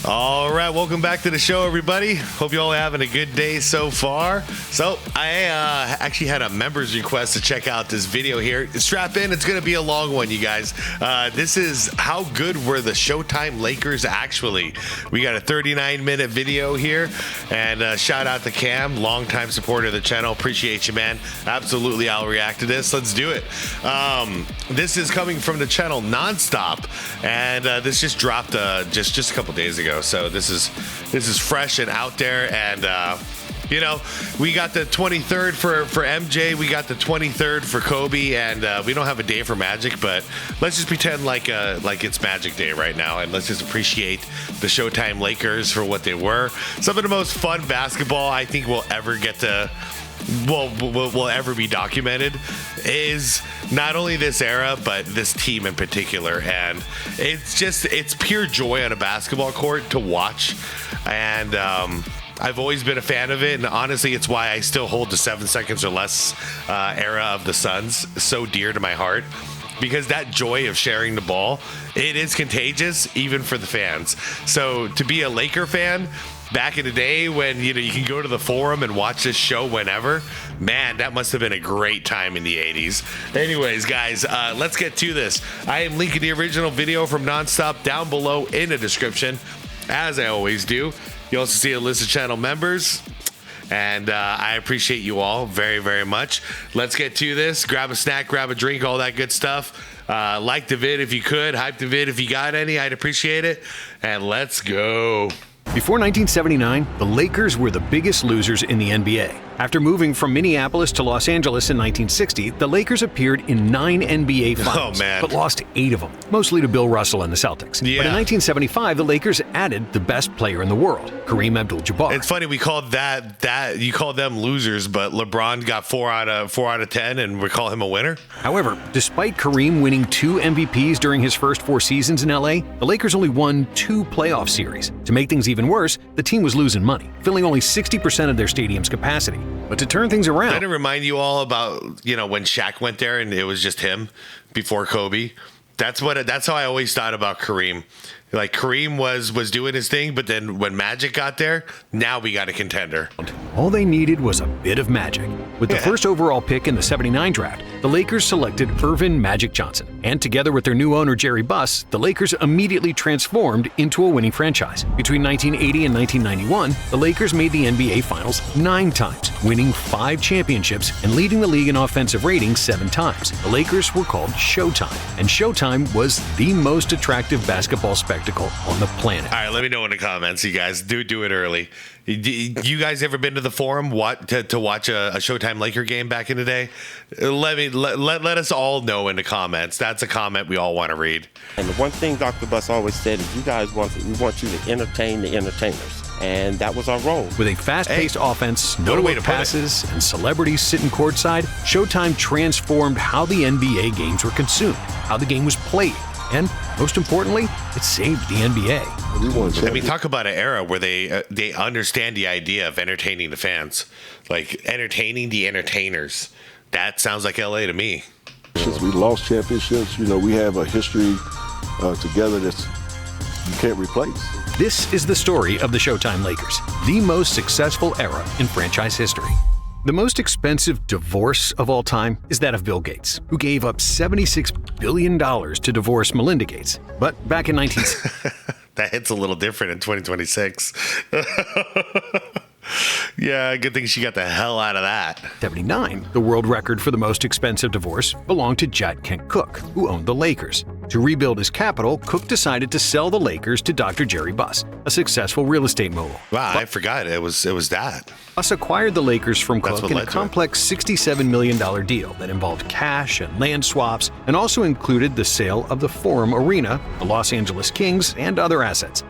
All right, welcome back to the show, everybody. Hope you all are having a good day so far. So I actually had a member's request to check out this video here. Strap in, it's going to be a long one, you guys. This is how good were the Showtime Lakers actually. We got a 39-minute video here, and shout out to Cam, longtime supporter of the channel. Appreciate you, man. Absolutely, I'll react to this. Let's do it. This is coming from the channel Nonstop, and this just dropped just a couple days ago. So this is fresh and out there, and you know, we got the 23rd for MJ, we got the 23rd for Kobe, and we don't have a day for Magic, but let's just pretend like it's Magic Day right now, and let's just appreciate the Showtime Lakers for what they were. Some of the most fun basketball I think we'll ever get to. Will ever be documented is not only this era but this team in particular, and it's pure joy on a basketball court to watch, and I've always been a fan of it, and honestly it's why I still hold the 7 seconds or less era of the Suns so dear to my heart, because that joy of sharing the ball, it is contagious even for the fans. So to be a Laker fan back in the day when you can go to the forum and watch this show whenever, man, that must have been a great time in the 80s. Anyways, guys, let's get to this. I am linking the original video from Nonstop down below in the description, as I always do. You also see a list of channel members, and I appreciate you all very, very much. Let's get to this. Grab a snack, grab a drink, all that good stuff. Like the vid if you could, hype the vid if you got any, I'd appreciate it, and let's go. Before 1979, the Lakers were the biggest losers in the NBA. After moving from Minneapolis to Los Angeles in 1960, the Lakers appeared in 9 NBA finals, but lost 8 of them, mostly to Bill Russell and the Celtics. Yeah. But in 1975, the Lakers added the best player in the world, Kareem Abdul-Jabbar. It's funny, we called that you called them losers, but LeBron got 4 out of 10, and we call him a winner. However, despite Kareem winning 2 MVPs during his first 4 seasons in LA, the Lakers only won 2 playoff series. To make things even worse, the team was losing money, filling only 60% of their stadium's capacity. But to turn things around... Did it remind you all about, when Shaq went there and it was just him before Kobe? That's how I always thought about Kareem. Like, Kareem was doing his thing, but then when Magic got there, now we got a contender. All they needed was a bit of magic. With the first overall pick in the '79 draft, the Lakers selected Earvin Magic Johnson. And together with their new owner, Jerry Buss, the Lakers immediately transformed into a winning franchise. Between 1980 and 1991, the Lakers made the NBA Finals 9 times, winning 5 championships and leading the league in offensive ratings 7 times. The Lakers were called Showtime, and Showtime was the most attractive basketball spectacle on the planet. All right, let me know in the comments, you guys. Do it early. You guys ever been to the forum to watch a Showtime Laker game back in the day? Let us all know in the comments. That's a comment we all want to read. And the one thing Dr. Buss always said is we want you to entertain the entertainers. And that was our role. With a fast-paced offense, no-look passes, and celebrities sitting courtside, Showtime transformed how the NBA games were consumed, how the game was played, and most importantly, it saved the NBA. I mean, talk about an era where they understand the idea of entertaining the fans, like entertaining the entertainers. That sounds like LA to me. Since we lost championships, we have a history together that's you can't replace. This is the story of the Showtime Lakers, the most successful era in franchise history. The most expensive divorce of all time is that of Bill Gates, who gave up $76 billion to divorce Melinda Gates. But back in That hits a little different in 2026. Yeah, good thing she got the hell out of that. 1979, the world record for the most expensive divorce belonged to Jack Kent Cooke, who owned the Lakers. To rebuild his capital, Cooke decided to sell the Lakers to Dr. Jerry Buss, a successful real estate mogul. Wow, I forgot it was that. Buss acquired the Lakers from Cooke in a complex $67 million deal that involved cash and land swaps, and also included the sale of the Forum Arena, the Los Angeles Kings, and other assets.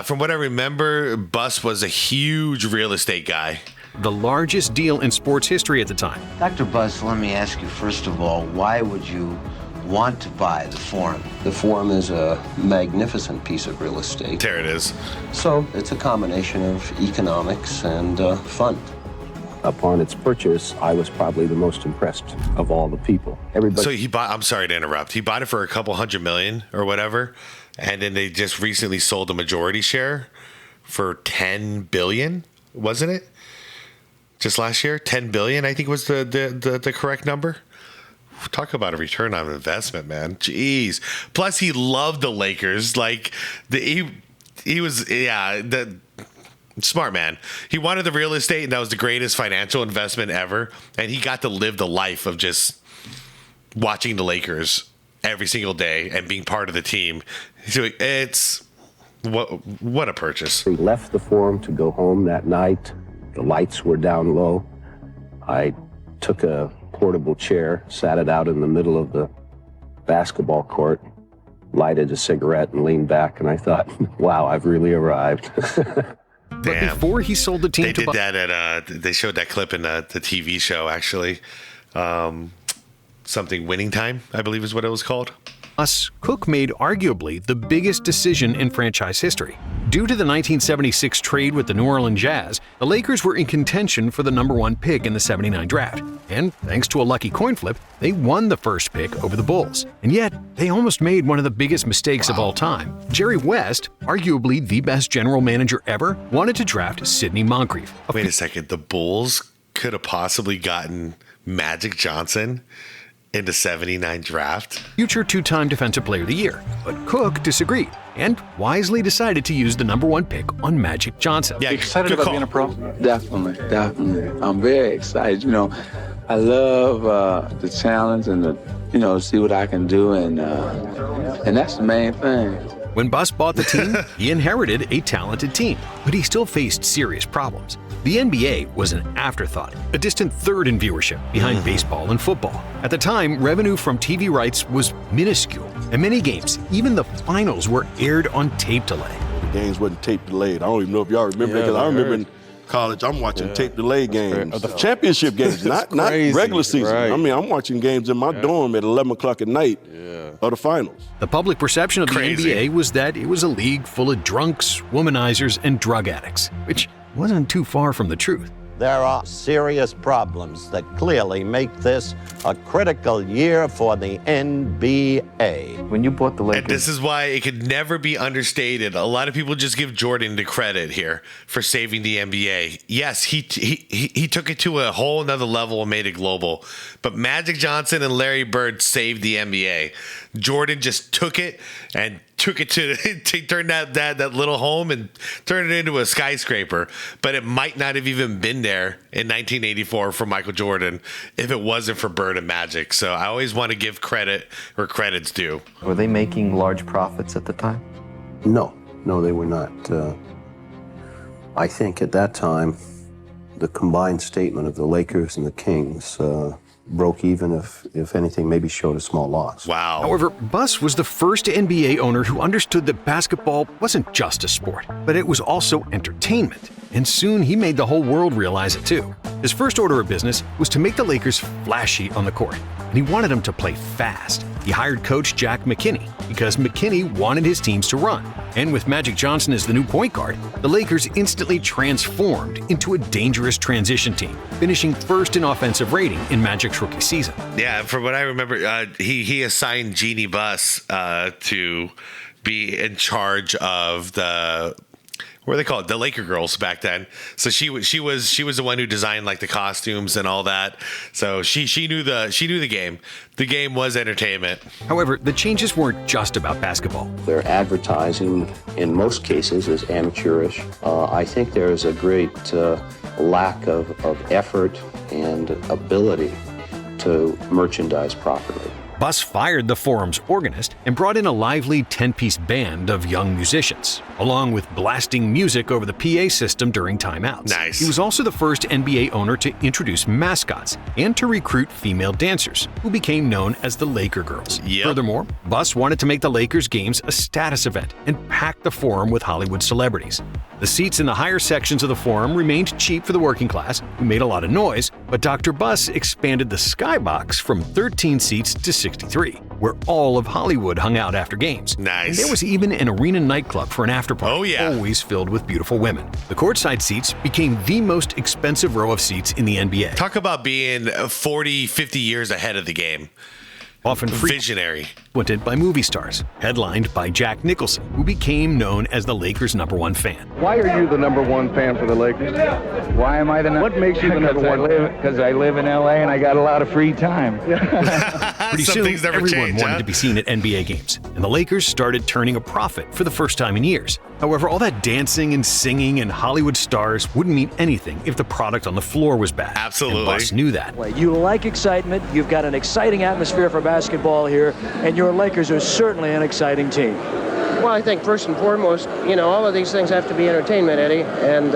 From what I remember, Buss was a huge real estate guy. The largest deal in sports history at the time. Dr. Buss, let me ask you, first of all, why would you want to buy the Forum? The Forum is a magnificent piece of real estate. There it is. So it's a combination of economics and fun. upon its purchase, I was probably the most impressed of all the people. Everybody. So he bought, I'm sorry to interrupt. He bought it for a couple $100 million or whatever. And then they just recently sold a majority share for $10 billion, wasn't it? Just last year, $10 billion, I think was the correct number. Talk about a return on investment, man. Jeez. Plus, he loved the Lakers. Like he was, the smart man. He wanted the real estate, and that was the greatest financial investment ever. And he got to live the life of just watching the Lakers every single day and being part of the team. So it's what a purchase. We left the Forum to go home that night. The lights were down low. I took a portable chair, sat it out in the middle of the basketball court, lighted a cigarette, and leaned back, and I thought, wow, I've really arrived. But before he sold the team they did that at they showed that clip in the TV show, actually. Something Winning Time, I believe is what it was called. Cook made arguably the biggest decision in franchise history. Due to the 1976 trade with the New Orleans Jazz, the Lakers were in contention for the #1 pick in the '79 draft. And thanks to a lucky coin flip, they won the first pick over the Bulls. And yet, they almost made one of the biggest mistakes of all time. Jerry West, arguably the best general manager ever, wanted to draft Sidney Moncrief. Wait a second. The Bulls could have possibly gotten Magic Johnson in the '79 draft. Future two-time Defensive Player of the Year. But Cook disagreed and wisely decided to use the '1 pick on Magic Johnson. Yeah, excited about being a pro? Definitely. I'm very excited. You know, I love the challenge and the, see what I can do, and that's the main thing. When Buss bought the team, he inherited a talented team, but he still faced serious problems. The NBA was an afterthought, a distant third in viewership behind baseball and football. At the time, revenue from TV rights was minuscule, and many games, even the finals, were aired on tape delay. The games wasn't tape delayed. I don't even know if y'all remember because I remember in college I'm watching tape delay games, championship games, not regular season. Right. I mean, I'm watching games in my dorm at 11 o'clock at night of the finals. The public perception of the NBA was that it was a league full of drunks, womanizers, and drug addicts, which wasn't too far from the truth. There are serious problems that clearly make this a critical year for the NBA. When you bought the Lakers... And this is why it could never be understated. A lot of people just give Jordan the credit here for saving the NBA. Yes, he took it to a whole nother level and made it global. But Magic Johnson and Larry Bird saved the NBA. Jordan just took it to turn that little home and turn it into a skyscraper. But it might not have even been there in 1984 for Michael Jordan if it wasn't for Bird and Magic. So I always want to give credit where credit's due. Were they making large profits at the time? No, they were not. I think at that time, the combined statement of the Lakers and the Kings broke even, if anything, maybe showed a small loss. Wow. However, Buss was the first NBA owner who understood that basketball wasn't just a sport, but it was also entertainment. And soon he made the whole world realize it too. His first order of business was to make the Lakers flashy on the court, and he wanted them to play fast. He hired coach Jack McKinney because McKinney wanted his teams to run. And with Magic Johnson as the new point guard, the Lakers instantly transformed into a dangerous transition team, finishing first in offensive rating in Magic's rookie season. Yeah, from what I remember, he assigned Jeannie Buss to be in charge of the... What do they call it? The Laker girls back then. So she was the one who designed like the costumes and all that. So she knew the game. The game was entertainment. However, the changes weren't just about basketball. Their advertising, in most cases, is amateurish. I think there is a great lack of effort and ability to merchandise properly. Buss fired the Forum's organist and brought in a lively 10-piece band of young musicians, along with blasting music over the PA system during timeouts. Nice. He was also the first NBA owner to introduce mascots and to recruit female dancers, who became known as the Laker Girls. Yep. Furthermore, Buss wanted to make the Lakers games a status event and pack the Forum with Hollywood celebrities. The seats in the higher sections of the Forum remained cheap for the working class, who made a lot of noise, but Dr. Buss expanded the skybox from 13 seats to 63. where all of Hollywood hung out after games. Nice. And there was even an arena nightclub for an after party, Oh, yeah. always filled with beautiful women. The courtside seats became the most expensive row of seats in the NBA. Talk about being 40, 50 years ahead of the game. Often Visionary. frequented by movie stars, headlined by Jack Nicholson, who became known as the Lakers' #1 fan. Why are you the #1 fan for the Lakers? Why am I the What makes you the #1? Because I live in LA and I got a lot of free time. Pretty Some soon, things never everyone change, wanted huh? to be seen at NBA games, and the Lakers started turning a profit for the first time in years. However, all that dancing and singing and Hollywood stars wouldn't mean anything if the product on the floor was bad. Absolutely. And Buss knew that. You like excitement, you've got an exciting atmosphere for basketball here, and your Lakers are certainly an exciting team. Well, I think first and foremost, all of these things have to be entertainment, Eddie, and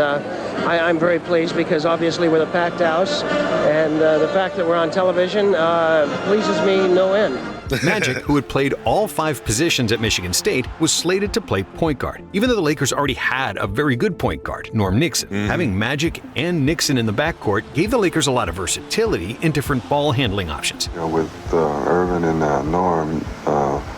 I'm very pleased because obviously we're a packed house, and the fact that we're on television pleases me no end. Magic, who had played all 5 positions at Michigan State, was slated to play point guard, even though the Lakers already had a very good point guard, Norm Nixon. Having Magic and Nixon in the backcourt gave the Lakers a lot of versatility and different ball handling options. With Irvin and Norm,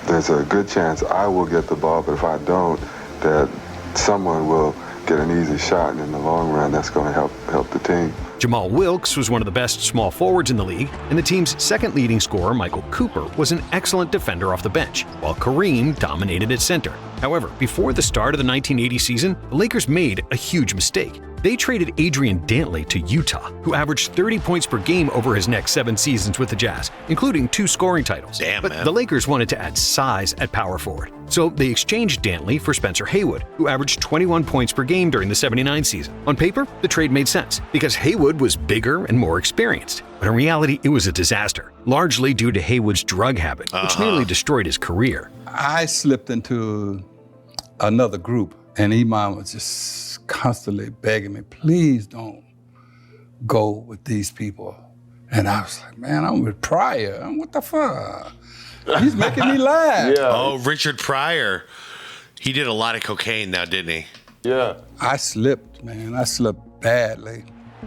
there's a good chance I will get the ball, but if I don't, that someone will get an easy shot, and in the long run, that's going to help the team. Jamal Wilkes was one of the best small forwards in the league, and the team's second leading scorer, Michael Cooper, was an excellent defender off the bench, while Kareem dominated at center. However, before the start of the 1980 season, the Lakers made a huge mistake. They traded Adrian Dantley to Utah, who averaged 30 points per game over his next 7 seasons with the Jazz, including 2 scoring titles. Damn, but man. the Lakers wanted to add size at power forward. So they exchanged Dantley for Spencer Haywood, who averaged 21 points per game during the '79 season. On paper, the trade made sense, because Haywood was bigger and more experienced. But in reality, it was a disaster, largely due to Haywood's drug habit, which nearly destroyed his career. I slipped into another group, and Iman was just constantly begging me, please don't go with these people. And I was like, man, I'm with Pryor. What the fuck? He's making me laugh. Yeah. Oh, Richard Pryor. He did a lot of cocaine now, didn't he? Yeah. I slipped, man. I slipped badly.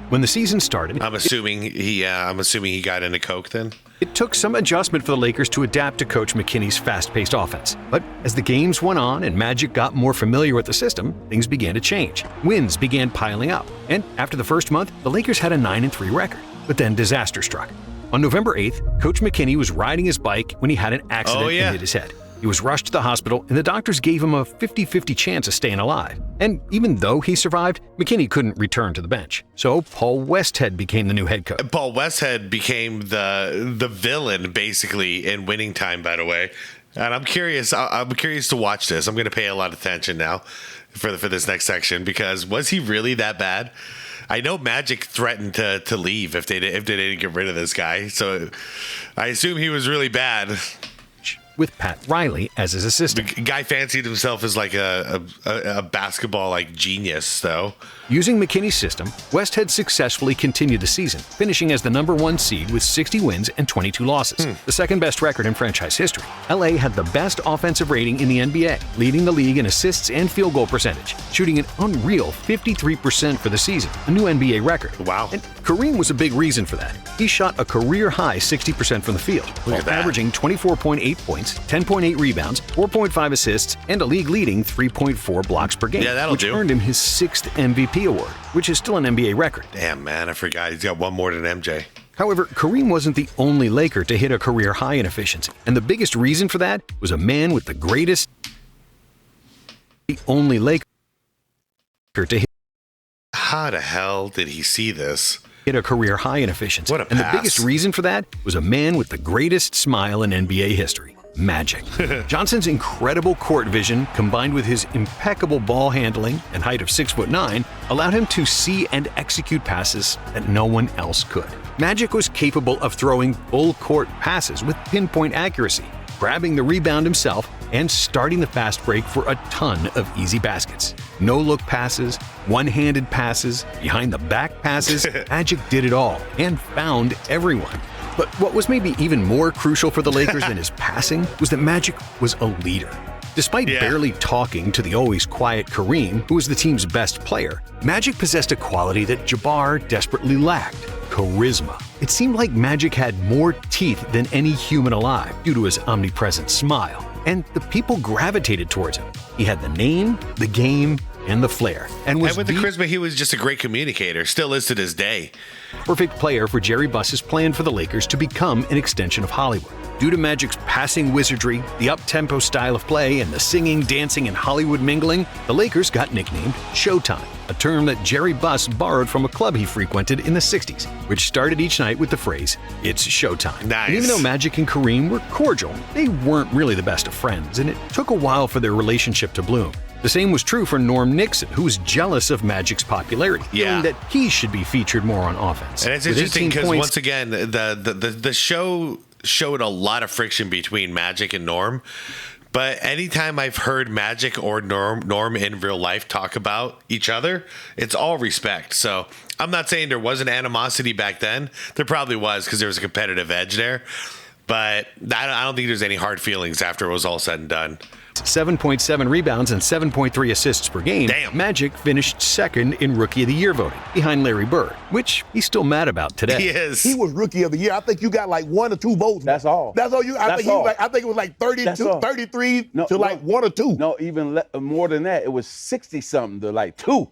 When the season started, I'm assuming he got into coke then. it took some adjustment for the Lakers to adapt to Coach McKinney's fast-paced offense. But as the games went on and Magic got more familiar with the system, things began to change. Wins began piling up, and after the first month, the Lakers had a 9-3 record. But then disaster struck. On November 8th, Coach McKinney was riding his bike when he had an accident and hit his head. He was rushed to the hospital, and the doctors gave him a 50-50 chance of staying alive. And even though he survived, McKinney couldn't return to the bench. So Paul Westhead became the new head coach. Paul Westhead became the villain, basically, in Winning Time, by the way. And I'm curious to watch this. I'm going to pay a lot of attention now for this next section, because was he really that bad? I know Magic threatened to leave if they didn't get rid of this guy. So I assume he was really bad. With Pat Riley as his assistant. The guy fancied himself as like a basketball like genius, though. Using McKinney's system, Westhead successfully continued the season, finishing as the #1 seed with 60 wins and 22 losses, the second best record in franchise history. LA had the best offensive rating in the NBA, leading the league in assists and field goal percentage, shooting an unreal 53% for the season, a new NBA record. Wow. And Kareem was a big reason for that. He shot a career-high 60% from the field, while averaging 24.8 points, 10.8 rebounds, 4.5 assists, and a league-leading 3.4 blocks per game, which earned him his 6th MVP award, which is still an NBA record. Damn, man, I forgot. He's got one more than MJ. However, Kareem wasn't the only Laker to hit a career high in efficiency, and the biggest reason for that was a man with the greatest... The only Laker to hit... How the hell did he see this? Hit a career high in efficiency. What a And the pass. biggest reason for that was a man with the greatest smile in NBA history. Magic. Johnson's incredible court vision, combined with his impeccable ball handling and height of 6'9", allowed him to see and execute passes that no one else could. Magic was capable of throwing full-court passes with pinpoint accuracy, grabbing the rebound himself, and starting the fast break for a ton of easy baskets. No-look passes, one-handed passes, behind-the-back passes, Magic did it all and found everyone. But what was maybe even more crucial for the Lakers than his passing was that Magic was a leader. Despite barely talking to the always quiet Kareem, who was the team's best player, Magic possessed a quality that Jabbar desperately lacked: charisma. It seemed like Magic had more teeth than any human alive due to his omnipresent smile, and the people gravitated towards him. He had the name, the game, and the flair. And with the charisma, he was just a great communicator. Still is to this day. Perfect player for Jerry Buss's plan for the Lakers to become an extension of Hollywood. Due to Magic's passing wizardry, the up-tempo style of play, and the singing, dancing, and Hollywood mingling, the Lakers got nicknamed Showtime, a term that Jerry Buss borrowed from a club he frequented in the 60s, which started each night with the phrase, "It's showtime." Nice. And even though Magic and Kareem were cordial, they weren't really the best of friends, and it took a while for their relationship to bloom. The same was true for Norm Nixon, who was jealous of Magic's popularity, feeling that he should be featured more on offense. And it's interesting because, once again, the show showed a lot of friction between Magic and Norm. But anytime I've heard Magic or Norm in real life talk about each other, it's all respect. So I'm not saying there wasn't animosity back then. There probably was, because there was a competitive edge there. But I don't think there's any hard feelings after it was all said and done. 7.7 rebounds and 7.3 assists per game. Damn. Magic finished second in Rookie of the Year voting, behind Larry Bird, which he's still mad about today. He is. He was Rookie of the Year. I think you got like 1 or 2 votes. That's all. That's all you. I think it was like 32, 33 to like 1 or 2. No, even more than that. It was 60 something to like 2.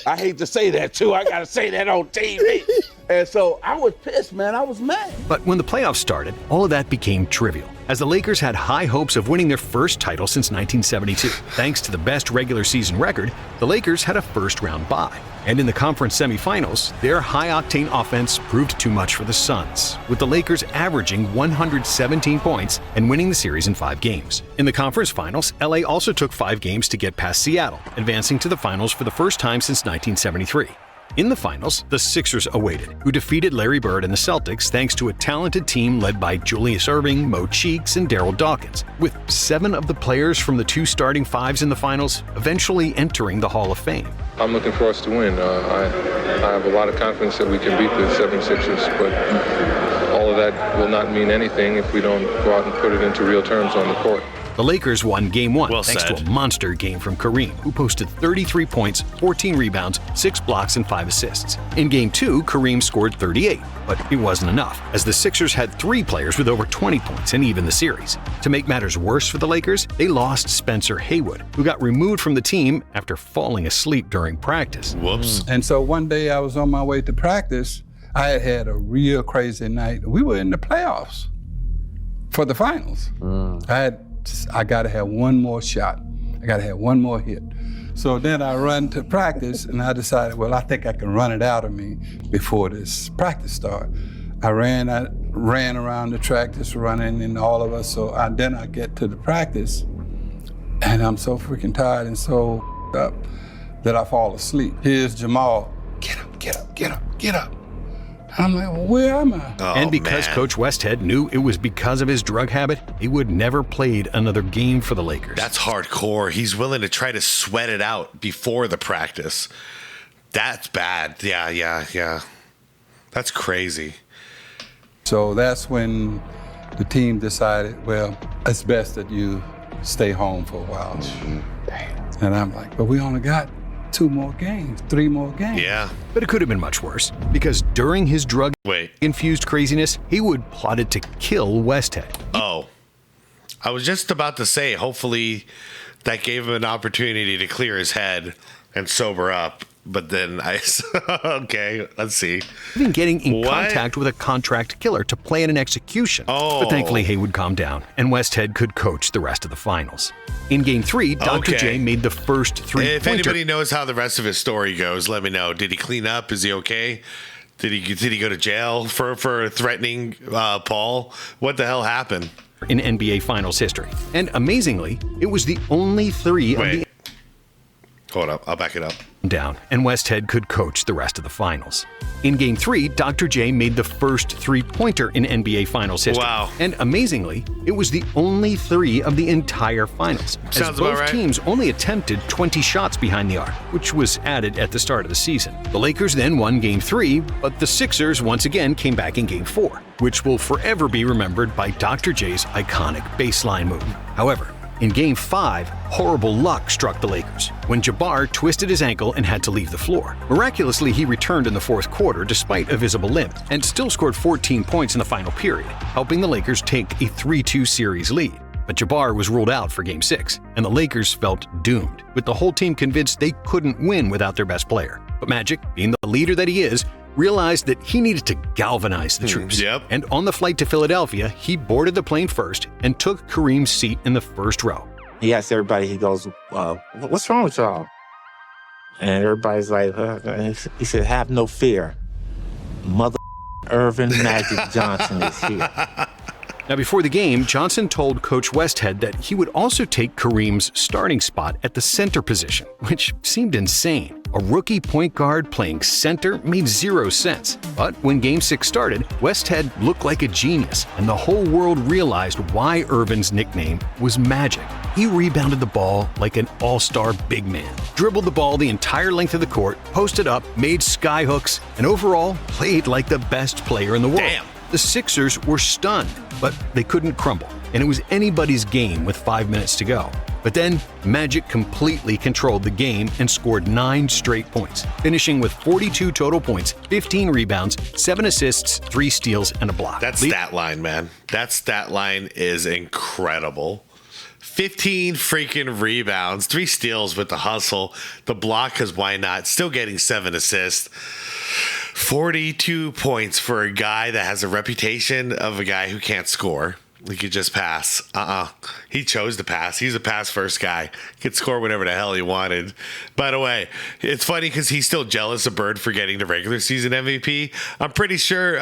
I hate to say that too. I gotta say that on TV. And so I was pissed, man. I was mad. But when the playoffs started, all of that became trivial, as the Lakers had high hopes of winning their first title since 1972. Thanks to the best regular season record, the Lakers had a first-round bye. And in the conference semifinals, their high-octane offense proved too much for the Suns, with the Lakers averaging 117 points and winning the series in 5 games. In the conference finals, LA also took 5 games to get past Seattle, advancing to the finals for the first time since 1973. In the finals, the Sixers awaited, who defeated Larry Bird and the Celtics thanks to a talented team led by Julius Erving, Mo Cheeks, and Darryl Dawkins, with 7 of the players from the 2 starting 5s in the finals eventually entering the Hall of Fame. I'm looking for us to win. I have a lot of confidence that we can beat the 76ers, but all of that will not mean anything if we don't go out and put it into real terms on the court. The Lakers won Game 1 thanks said. to a monster game from Kareem, who posted 33 points, 14 rebounds, 6 blocks, and 5 assists. In Game 2, Kareem scored 38, but it wasn't enough, as the Sixers had 3 players with over 20 points and even the series. To make matters worse for the Lakers, they lost Spencer Haywood, who got removed from the team after falling asleep during practice. Whoops. And so one day I was on my way to practice. I had had a real crazy night. We were in the playoffs for the finals. I got to have one more shot. I got to have one more hit. So then I run to practice, and I decided, well, I think I can run it out of me before this practice started. I ran around the track, just running, and all of us. So then I get to the practice, and I'm so freaking tired and so up that I fall asleep. Here's Jamal, get up, get up, get up, get up. I'm like, well, where am I? And because Coach Westhead knew it was because of his drug habit, he would never played another game for the Lakers. That's hardcore. He's willing to try to sweat it out before the practice. That's bad. Yeah. That's crazy. So that's when the team decided, well, it's best that you stay home for a while. And I'm like, but we only got 2 more games, 3 more games. Yeah. But it could have been much worse, because during his drug-infused craziness, Haywood plotted to kill Westhead. Oh. I was just about to say, hopefully that gave him an opportunity to clear his head and sober up. But then okay, let's see. Even getting in contact with a contract killer to plan an execution. But thankfully, Haywood calmed down, and Westhead could coach the rest of the finals. In Game 3, Dr. J made the first 3-pointer. If anybody knows how the rest of his story goes, let me know. Did he clean up? Is he okay? Did he go to jail for threatening Paul? What the hell happened? In NBA Finals history. And amazingly, it was the only 3 of the... Hold up, I'll back it up. Down, and Westhead could coach the rest of the finals. In Game 3, Dr. J made the first 3-pointer in NBA Finals history. Wow. And amazingly, it was the only 3 of the entire finals. Sounds as both about right. teams only attempted 20 shots behind the arc, which was added at the start of the season. The Lakers then won Game 3, but the Sixers once again came back in Game 4, which will forever be remembered by Dr. J's iconic baseline move. However, In Game 5, horrible luck struck the Lakers when Jabbar twisted his ankle and had to leave the floor. Miraculously, he returned in the fourth quarter despite a visible limp and still scored 14 points in the final period, helping the Lakers take a 3-2 series lead. But Jabbar was ruled out for Game 6, and the Lakers felt doomed, with the whole team convinced they couldn't win without their best player. But Magic, being the leader that he is, realized that he needed to galvanize the troops. And on the flight to Philadelphia, he boarded the plane first and took Kareem's seat in the first row. He asked everybody, he goes, what's wrong with y'all? And everybody's like, he said, have no fear. Mother Irvin Magic Johnson is here. Now, before the game, Johnson told Coach Westhead that he would also take Kareem's starting spot at the center position, which seemed insane. A rookie point guard playing center made zero sense. But when Game 6 started, Westhead looked like a genius, and the whole world realized why Irvin's nickname was Magic. He rebounded the ball like an all-star big man, dribbled the ball the entire length of the court, posted up, made skyhooks, and overall played like the best player in the world. Damn. The Sixers were stunned, but they couldn't crumble, and it was anybody's game with 5 minutes to go. But then, Magic completely controlled the game and scored 9 straight points, finishing with 42 total points, 15 rebounds, 7 assists, 3 steals, and a block. That stat line, man. That stat line is incredible. 15 freaking rebounds, 3 steals with the hustle, the block, because why not? Still getting 7 assists. 42 points for a guy that has a reputation of a guy who can't score. He could just pass. He chose to pass. He's a pass-first guy. He could score whatever the hell he wanted. By the way, it's funny because he's still jealous of Bird for getting the regular season MVP. I'm pretty sure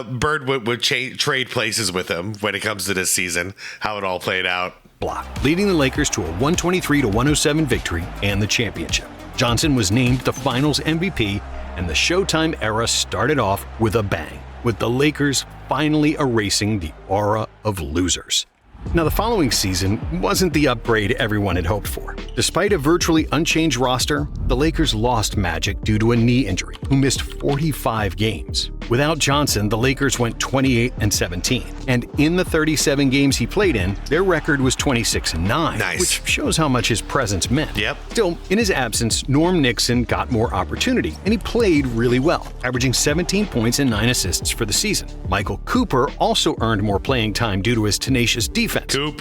Bird would trade places with him when it comes to this season, how it all played out. Block, leading the Lakers to a 123-107 victory and the championship. Johnson was named the Finals MVP, and the Showtime era started off with a bang, with the Lakers finally erasing the aura of losers. Now, the following season wasn't the upgrade everyone had hoped for. Despite a virtually unchanged roster, the Lakers lost Magic due to a knee injury, who missed 45 games. Without Johnson, the Lakers went 28-17, and in the 37 games he played in, their record was 26-9, which shows how much his presence meant. Still, in his absence, Norm Nixon got more opportunity, and he played really well, averaging 17 points and 9 assists for the season. Michael Cooper also earned more playing time due to his tenacious defense,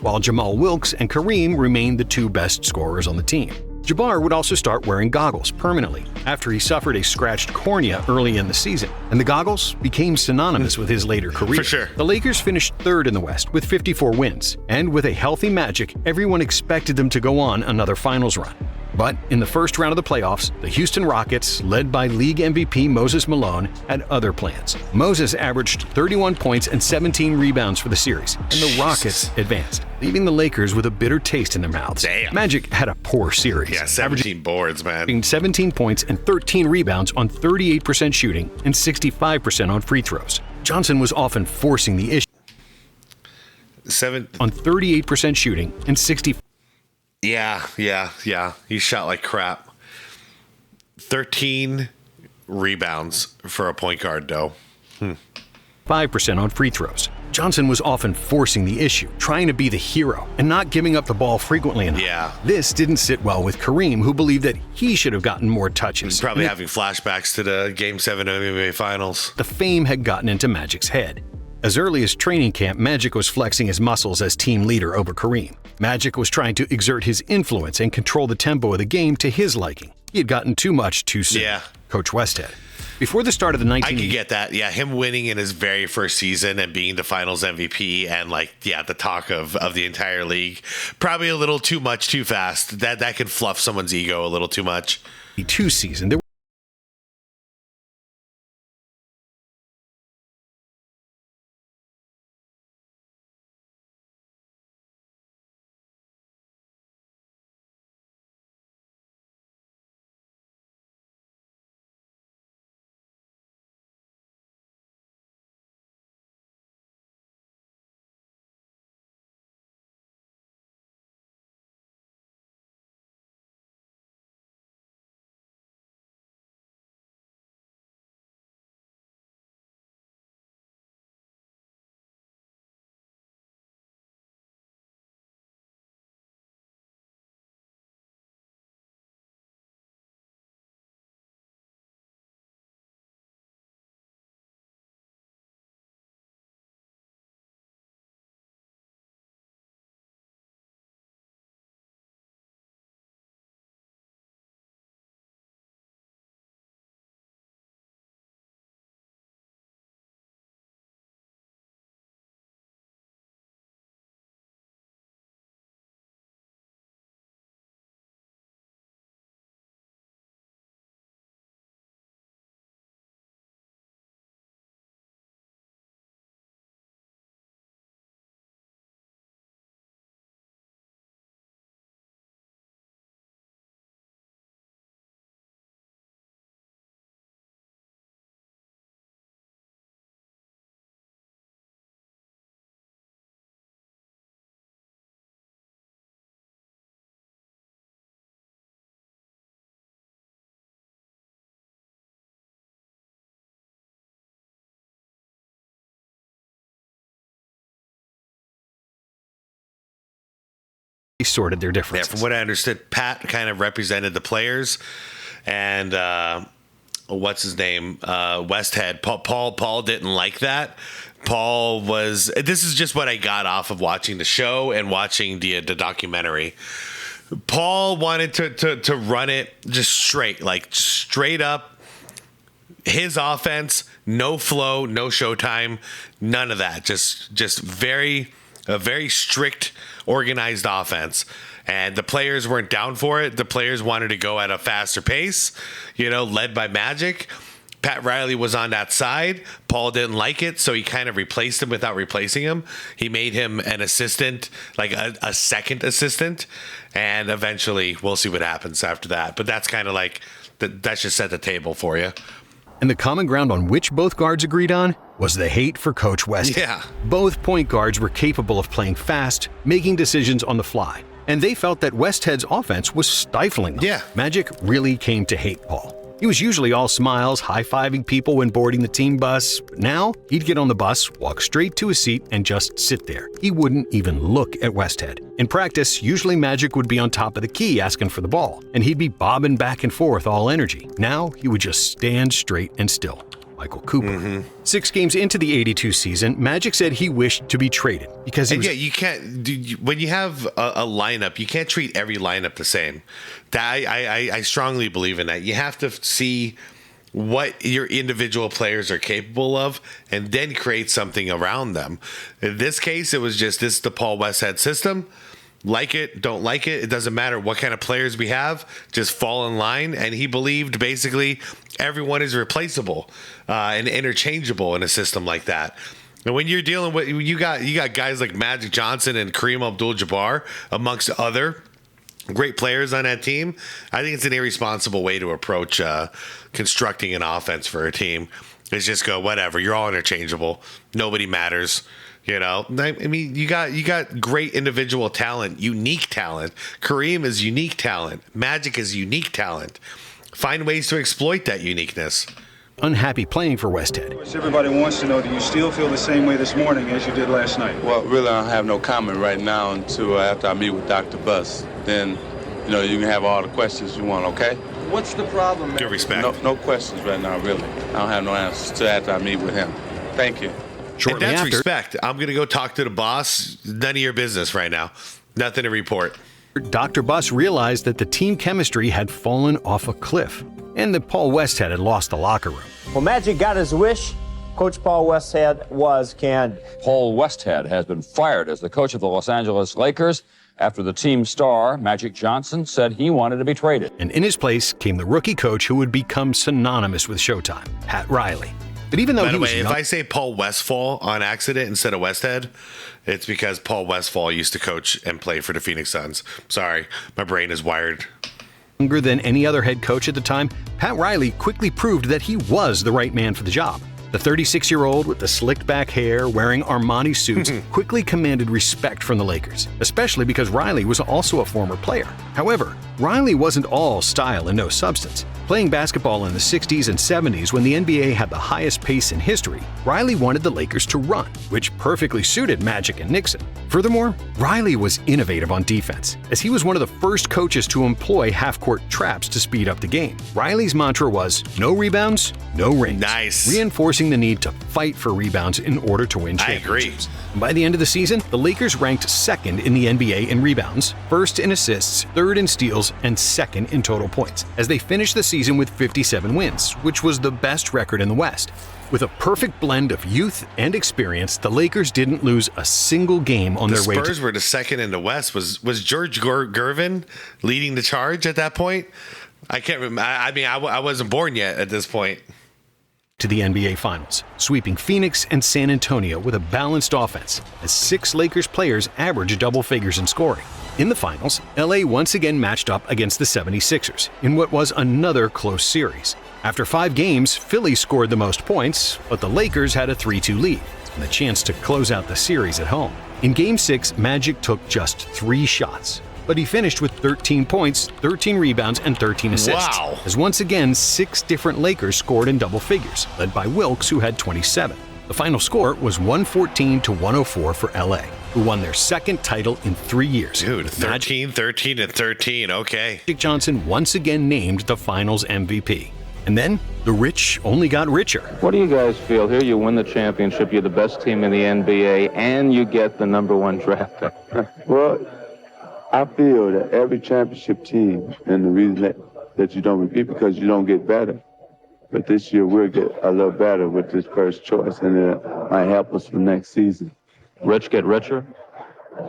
while Jamal Wilkes and Kareem remained the 2 best scorers on the team. Jabbar would also start wearing goggles permanently after he suffered a scratched cornea early in the season, and the goggles became synonymous with his later career. For sure. The Lakers finished 3rd in the West with 54 wins, and with a healthy Magic, everyone expected them to go on another finals run. But in the first round of the playoffs, the Houston Rockets, led by league MVP Moses Malone, had other plans. Moses averaged 31 points and 17 rebounds for the series, and the Rockets advanced, leaving the Lakers with a bitter taste in their mouths. Damn. Magic had a poor series. Yeah, 17 boards, man. 17 points and 13 rebounds on 38% shooting and 65% on free throws. Johnson was often forcing the issue. On 38% shooting and 60%. Yeah. He shot like crap. 13 rebounds for a point guard, though. 5% on free throws. Johnson was often forcing the issue, trying to be the hero, and not giving up the ball frequently enough. Yeah. This didn't sit well with Kareem, who believed that he should have gotten more touches. He's probably having flashbacks to the Game 7 NBA Finals. The fame had gotten into Magic's head. As early as training camp, Magic was flexing his muscles as team leader over Kareem. Magic was trying to exert his influence and control the tempo of the game to his liking. He had gotten too much too soon. Yeah. Coach Westhead. Before the start of the 1980s... I could get that. Yeah, him winning in his very first season and being the Finals MVP and, the talk of the entire league. Probably a little too much too fast. That could fluff someone's ego a little too much. Season, there sorted their differences. Yeah, from what I understood, Pat kind of represented the players, and what's his name? Westhead. Paul didn't like that. Paul was. This is just what I got off of watching the show and watching the documentary. Paul wanted to run it just straight up. His offense, no flow, no showtime, none of that. Just a very strict, organized offense. And the players weren't down for it. The players wanted to go at a faster pace, led by Magic. Pat Riley was on that side. Paul didn't like it, so he kind of replaced him without replacing him. He made him an assistant, like a second assistant, and eventually we'll see what happens after that. But that's kind of like, that should set the table for you. And the common ground on which both guards agreed on was the hate for Coach Westhead. Yeah. Both point guards were capable of playing fast, making decisions on the fly, and they felt that Westhead's offense was stifling them. Yeah. Magic really came to hate Paul. He was usually all smiles, high-fiving people when boarding the team bus, but now he'd get on the bus, walk straight to his seat, and just sit there. He wouldn't even look at Westhead. In practice, usually Magic would be on top of the key asking for the ball, and he'd be bobbing back and forth all energy. Now he would just stand straight and still. Michael Cooper. Mm-hmm. 6 games into the 82 season, Magic said he wished to be traded because he was... Yeah, you can't... When you have a lineup, you can't treat every lineup the same. I strongly believe in that. You have to see what your individual players are capable of and then create something around them. In this case, it was just, this is the Paul Westhead system. Like it, don't like it. It doesn't matter what kind of players we have. Just fall in line. And he believed basically everyone is replaceable and interchangeable in a system like that. And when you're dealing with, you got guys like Magic Johnson and Kareem Abdul-Jabbar amongst other great players on that team. I think it's an irresponsible way to approach constructing an offense for a team. Is just go, whatever. You're all interchangeable. Nobody matters. I mean, you got great individual talent, unique talent. Kareem is unique talent. Magic is unique talent. Find ways to exploit that uniqueness. Unhappy playing for Westhead. Everybody wants to know, do you still feel the same way this morning as you did last night? Well, really, I don't have no comment right now until after I meet with Dr. Buss. Then, you can have all the questions you want, okay? What's the problem, man? Good respect. No questions right now, really. I don't have no answers till after I meet with him. Thank you. Shortly and that's after, respect. I'm going to go talk to the boss. None of your business right now. Nothing to report. Dr. Buss realized that the team chemistry had fallen off a cliff and that Paul Westhead had lost the locker room. Well, Magic got his wish. Coach Paul Westhead was canned. Paul Westhead has been fired as the coach of the Los Angeles Lakers after the team star, Magic Johnson, said he wanted to be traded. And in his place came the rookie coach who would become synonymous with Showtime, Pat Riley. But even though By the way, if I say Paul Westphal on accident instead of Westhead, it's because Paul Westphal used to coach and play for the Phoenix Suns. Sorry, my brain is wired. Younger than any other head coach at the time, Pat Riley quickly proved that he was the right man for the job. The 36-year-old with the slicked back hair, wearing Armani suits, quickly commanded respect from the Lakers, especially because Riley was also a former player. However, Riley wasn't all style and no substance. Playing basketball in the 60s and 70s when the NBA had the highest pace in history, Riley wanted the Lakers to run, which perfectly suited Magic and Nixon. Furthermore, Riley was innovative on defense, as he was one of the first coaches to employ half-court traps to speed up the game. Riley's mantra was, no rebounds, no rings. Nice. Reinforcing the need to fight for rebounds in order to win championships. I agree. By the end of the season, the Lakers ranked second in the NBA in rebounds, first in assists, third in steals, and second in total points, as they finished the season with 57 wins, which was the best record in the West. With a perfect blend of youth and experience, the Lakers didn't lose a single game on their way to... The Spurs were the second in the West. Was George Gervin leading the charge at that point? I can't remember. I wasn't born yet at this point. To the NBA Finals, sweeping Phoenix and San Antonio with a balanced offense, as 6 Lakers players averaged double figures in scoring. In the finals, LA once again matched up against the 76ers in what was another close series. After 5 games, Philly scored the most points, but the Lakers had a 3-2 lead and the chance to close out the series at home. In Game 6, Magic took just 3 shots, but he finished with 13 points, 13 rebounds, and 13 assists. Wow. As once again, 6 different Lakers scored in double figures, led by Wilkes, who had 27. The final score was 114-104 for LA. who won their second title in 3 years. Dude, 13, 13, and 13. Okay. Magic Johnson once again named the finals MVP. And then the rich only got richer. What do you guys feel? Here you win the championship, you're the best team in the NBA, and you get the #1 draft pick. Well, I feel that every championship team, and the reason that you don't repeat because you don't get better. But this year we'll get a little better with this first choice, and it might help us for next season. Rich get richer?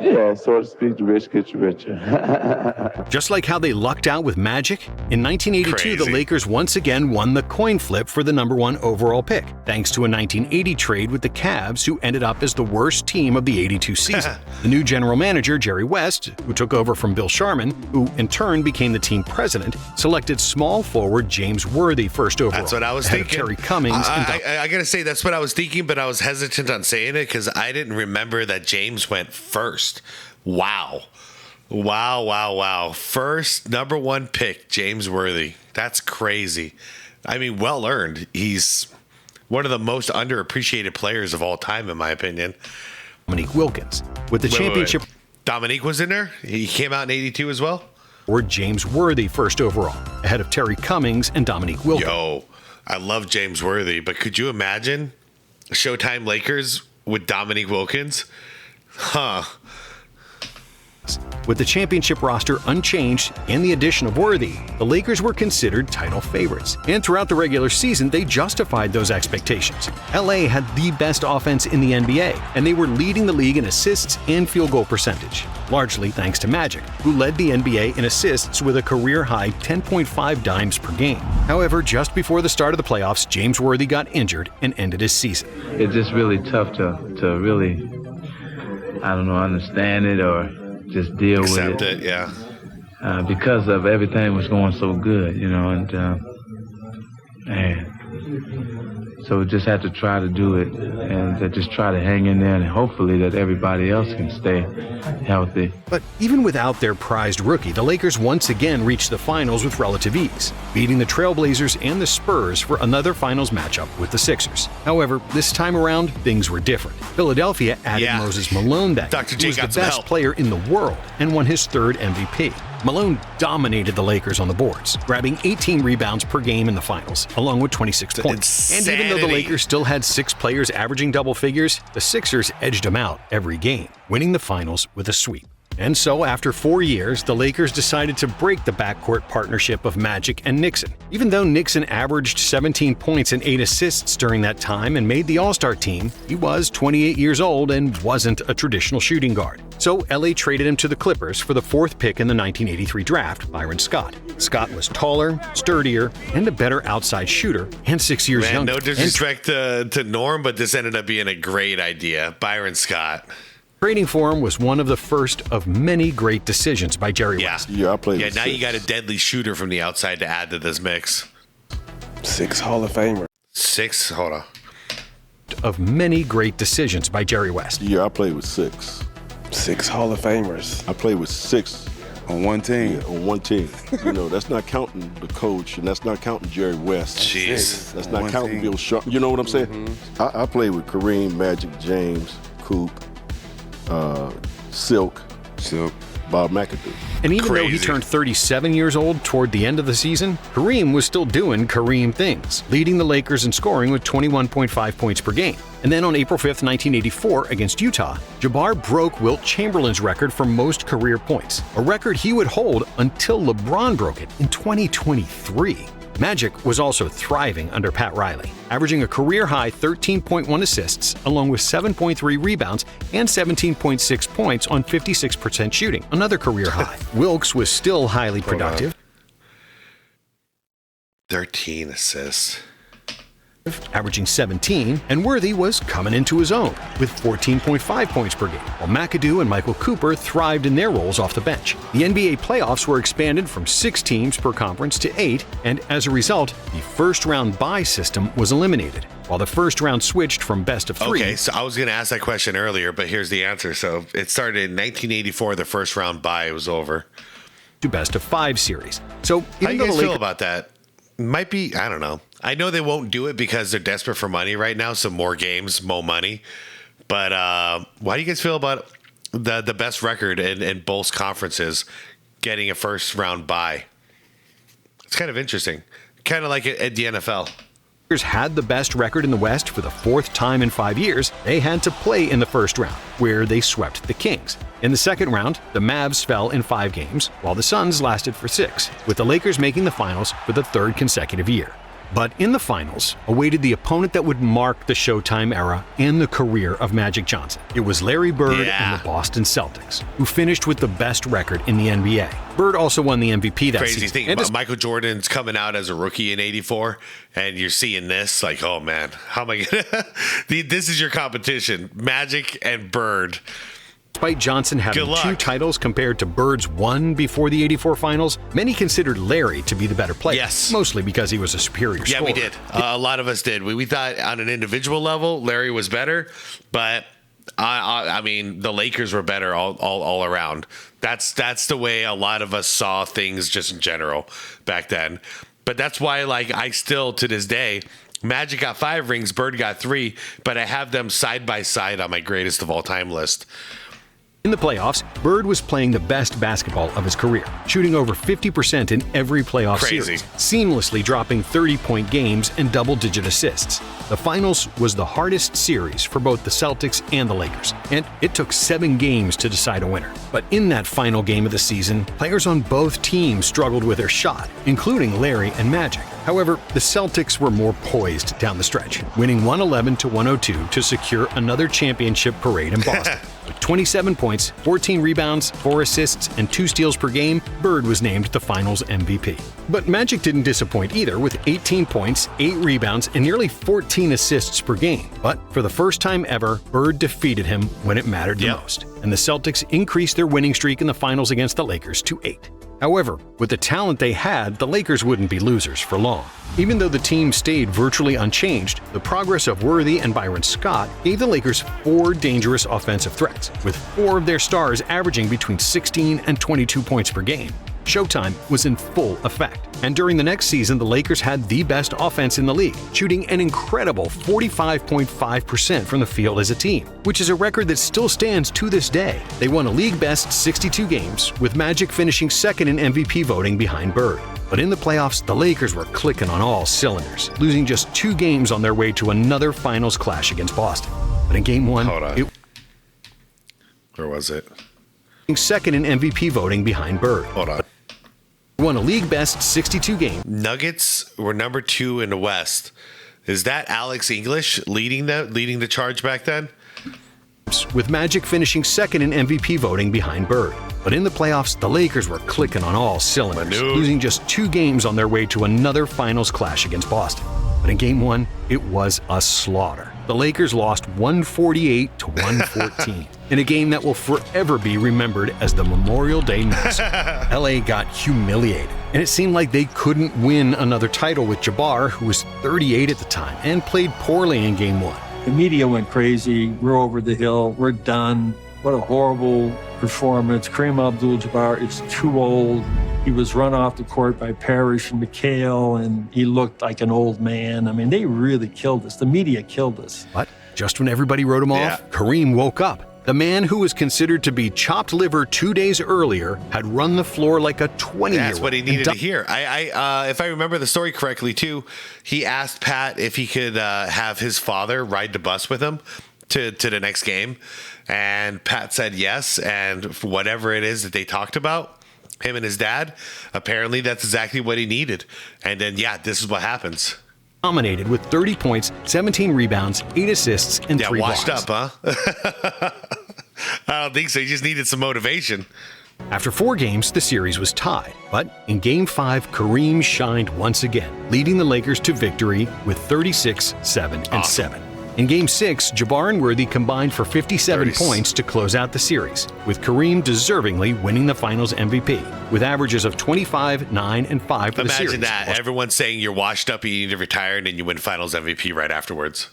Yeah, so to speak, the rich get richer. Just like how they lucked out with Magic, in 1982, the Lakers once again won the coin flip for the #1 overall pick, thanks to a 1980 trade with the Cavs, who ended up as the worst team of the 82 season. The new general manager, Jerry West, who took over from Bill Sharman, who in turn became the team president, selected small forward James Worthy first overall. That's what I was ahead of thinking. Terry Cummings. I got to say, that's what I was thinking, but I was hesitant on saying it because I didn't remember that James went first. Wow. First #1 pick, James Worthy. That's crazy. I mean, well earned. He's one of the most underappreciated players of all time, in my opinion. Dominique Wilkins. With the championship. Dominique was in there? He came out in 82 as well? Or James Worthy first overall, ahead of Terry Cummings and Dominique Wilkins. Yo, I love James Worthy, but could you imagine Showtime Lakers with Dominique Wilkins? Huh. With the championship roster unchanged and the addition of Worthy, the Lakers were considered title favorites. And throughout the regular season, they justified those expectations. LA had the best offense in the NBA, and they were leading the league in assists and field goal percentage, largely thanks to Magic, who led the NBA in assists with a career-high 10.5 dimes per game. However, just before the start of the playoffs, James Worthy got injured and ended his season. It's just really tough to really, understand it or just deal with it. Accept it, yeah. Because of everything was going so good, so we just had to try to do it and just try to hang in there and hopefully that everybody else can stay healthy. But even without their prized rookie, the Lakers once again reached the finals with relative ease, beating the Trailblazers and the Spurs for another finals matchup with the Sixers. However, this time around, things were different. Philadelphia added Moses Malone back, who was the best player in the world and won his third MVP. Malone dominated the Lakers on the boards, grabbing 18 rebounds per game in the finals, along with 26 points. And even though the Lakers still had 6 players averaging double figures, the Sixers edged them out every game, winning the finals with a sweep. And so, after 4 years, the Lakers decided to break the backcourt partnership of Magic and Nixon. Even though Nixon averaged 17 points and 8 assists during that time and made the All-Star team, he was 28 years old and wasn't a traditional shooting guard. So, LA traded him to the Clippers for the 4th pick in the 1983 draft, Byron Scott. Scott was taller, sturdier, and a better outside shooter, and 6 years younger. No disrespect to Norm, but this ended up being a great idea. Byron Scott. Trading for him was one of the first of many great decisions by Jerry West. Yeah, I played. Yeah, now you got a deadly shooter from the outside to add to this mix. 6 Hall of Famer. 6, hold on. Of many great decisions by Jerry West. Yeah, I played with 6. 6 Hall of Famers. I played with 6. On one team? Yeah, on one team. That's not counting the coach, and that's not counting Jerry West. Jeez. That's not counting Bill Sharp. You know what I'm saying? Mm-hmm. I played with Kareem, Magic, James, Coop, Silk, Bob McAdoo. And even though he turned 37 years old toward the end of the season, Kareem was still doing Kareem things, leading the Lakers in scoring with 21.5 points per game. And then on April 5th, 1984, against Utah, Jabbar broke Wilt Chamberlain's record for most career points, a record he would hold until LeBron broke it in 2023. Magic was also thriving under Pat Riley, averaging a career-high 13.1 assists, along with 7.3 rebounds and 17.6 points on 56% shooting, another career high. Wilkes was still highly productive. 13 assists. Averaging 17, and Worthy was coming into his own with 14.5 points per game, while McAdoo and Michael Cooper thrived in their roles off the bench. The NBA playoffs were expanded from 6 teams per conference to 8, and as a result, the first-round bye system was eliminated, while the first round switched from best of 3. Okay, so I was going to ask that question earlier, but here's the answer. So it started in 1984, the first round bye was over. To best of 5 series. So how do you guys feel about that? Might be, I don't know. I know they won't do it because they're desperate for money right now, so more games, more money. But why do you guys feel about the best record in both conferences, getting a first round bye. It's kind of interesting, kind of like at the NFL. Had the best record in the West for the 4th time in 5 years. They had to play in the first round, where they swept the Kings. In the second round, the Mavs fell in 5 games, while the Suns lasted for 6, with the Lakers making the finals for the 3rd consecutive year. But in the finals awaited the opponent that would mark the Showtime era and the career of Magic Johnson. It was Larry Bird and the Boston Celtics, who finished with the best record in the NBA. Bird also won the MVP that Crazy season. thing about Michael Jordan's coming out as a rookie in '84, and you're seeing this, like, oh man, how am I gonna? This is your competition, Magic and Bird. Despite Johnson having 2 titles compared to Bird's 1 before the '84 finals, many considered Larry to be the better player. Yes. Mostly because he was a superior scorer. Yeah, we did. A lot of us did. We thought on an individual level, Larry was better, but I mean, the Lakers were better all around. That's the way a lot of us saw things just in general back then. But that's why, like, I still, to this day, Magic got 5 rings, Bird got 3, but I have them side by side on my greatest of all time list. In the playoffs, Bird was playing the best basketball of his career, shooting over 50% in every playoff series, seamlessly dropping 30-point games and double-digit assists. The finals was the hardest series for both the Celtics and the Lakers, and it took 7 games to decide a winner. But in that final game of the season, players on both teams struggled with their shot, including Larry and Magic. However, the Celtics were more poised down the stretch, winning 111-102 to secure another championship parade in Boston. With 27 points, 14 rebounds, 4 assists, and 2 steals per game, Bird was named the Finals MVP. But Magic didn't disappoint either, with 18 points, 8 rebounds, and nearly 14 assists per game. But for the first time ever, Bird defeated him when it mattered the most, and the Celtics increased their winning streak in the finals against the Lakers to 8. However, with the talent they had, the Lakers wouldn't be losers for long. Even though the team stayed virtually unchanged, the progress of Worthy and Byron Scott gave the Lakers 4 dangerous offensive threats, with 4 of their stars averaging between 16 and 22 points per game. Showtime was in full effect, and during the next season, the Lakers had the best offense in the league, shooting an incredible 45.5% from the field as a team, which is a record that still stands to this day. They won a league-best 62 games, with Magic finishing second in MVP voting behind Bird. But in the playoffs, the Lakers were clicking on all cylinders, losing just 2 games on their way to another finals clash against Boston. But in Game 1, where was it? Second in MVP voting behind Bird. Hold on. Won a league-best 62 games. Nuggets were number 2 in the West. Is that Alex English leading the charge back then? With Magic finishing second in MVP voting behind Bird. But in the playoffs, the Lakers were clicking on all cylinders, losing just 2 games on their way to another finals clash against Boston. But in Game 1, it was a slaughter. The Lakers lost 148-114 in a game that will forever be remembered as the Memorial Day Massacre. LA got humiliated, and it seemed like they couldn't win another title with Jabbar, who was 38 at the time and played poorly in Game 1. The media went crazy. We're over the hill. We're done. What a horrible performance. Kareem Abdul-Jabbar is too old. He was run off the court by Parrish and McHale, and he looked like an old man. I mean, they really killed us. The media killed us. But just when everybody wrote him off, Kareem woke up. The man who was considered to be chopped liver 2 days earlier had run the floor like a 20-year-old. That's what he needed to hear. If I remember the story correctly, too, he asked Pat if he could have his father ride the bus with him to the next game. And Pat said yes. And for whatever it is that they talked about, him and his dad, apparently that's exactly what he needed. And then, this is what happens. Dominated with 30 points, 17 rebounds, 8 assists, and 3 blocks. Washed up, huh? I don't think so. He just needed some motivation. After 4 games, the series was tied. But in Game 5, Kareem shined once again, leading the Lakers to victory with 36, 7, and 7. In Game 6, Jabbar and Worthy combined for 57 points to close out the series, with Kareem deservingly winning the Finals MVP, with averages of 25, 9, and 5 for the series. Imagine that. Everyone's saying you're washed up, you need to retire, and then you win Finals MVP right afterwards.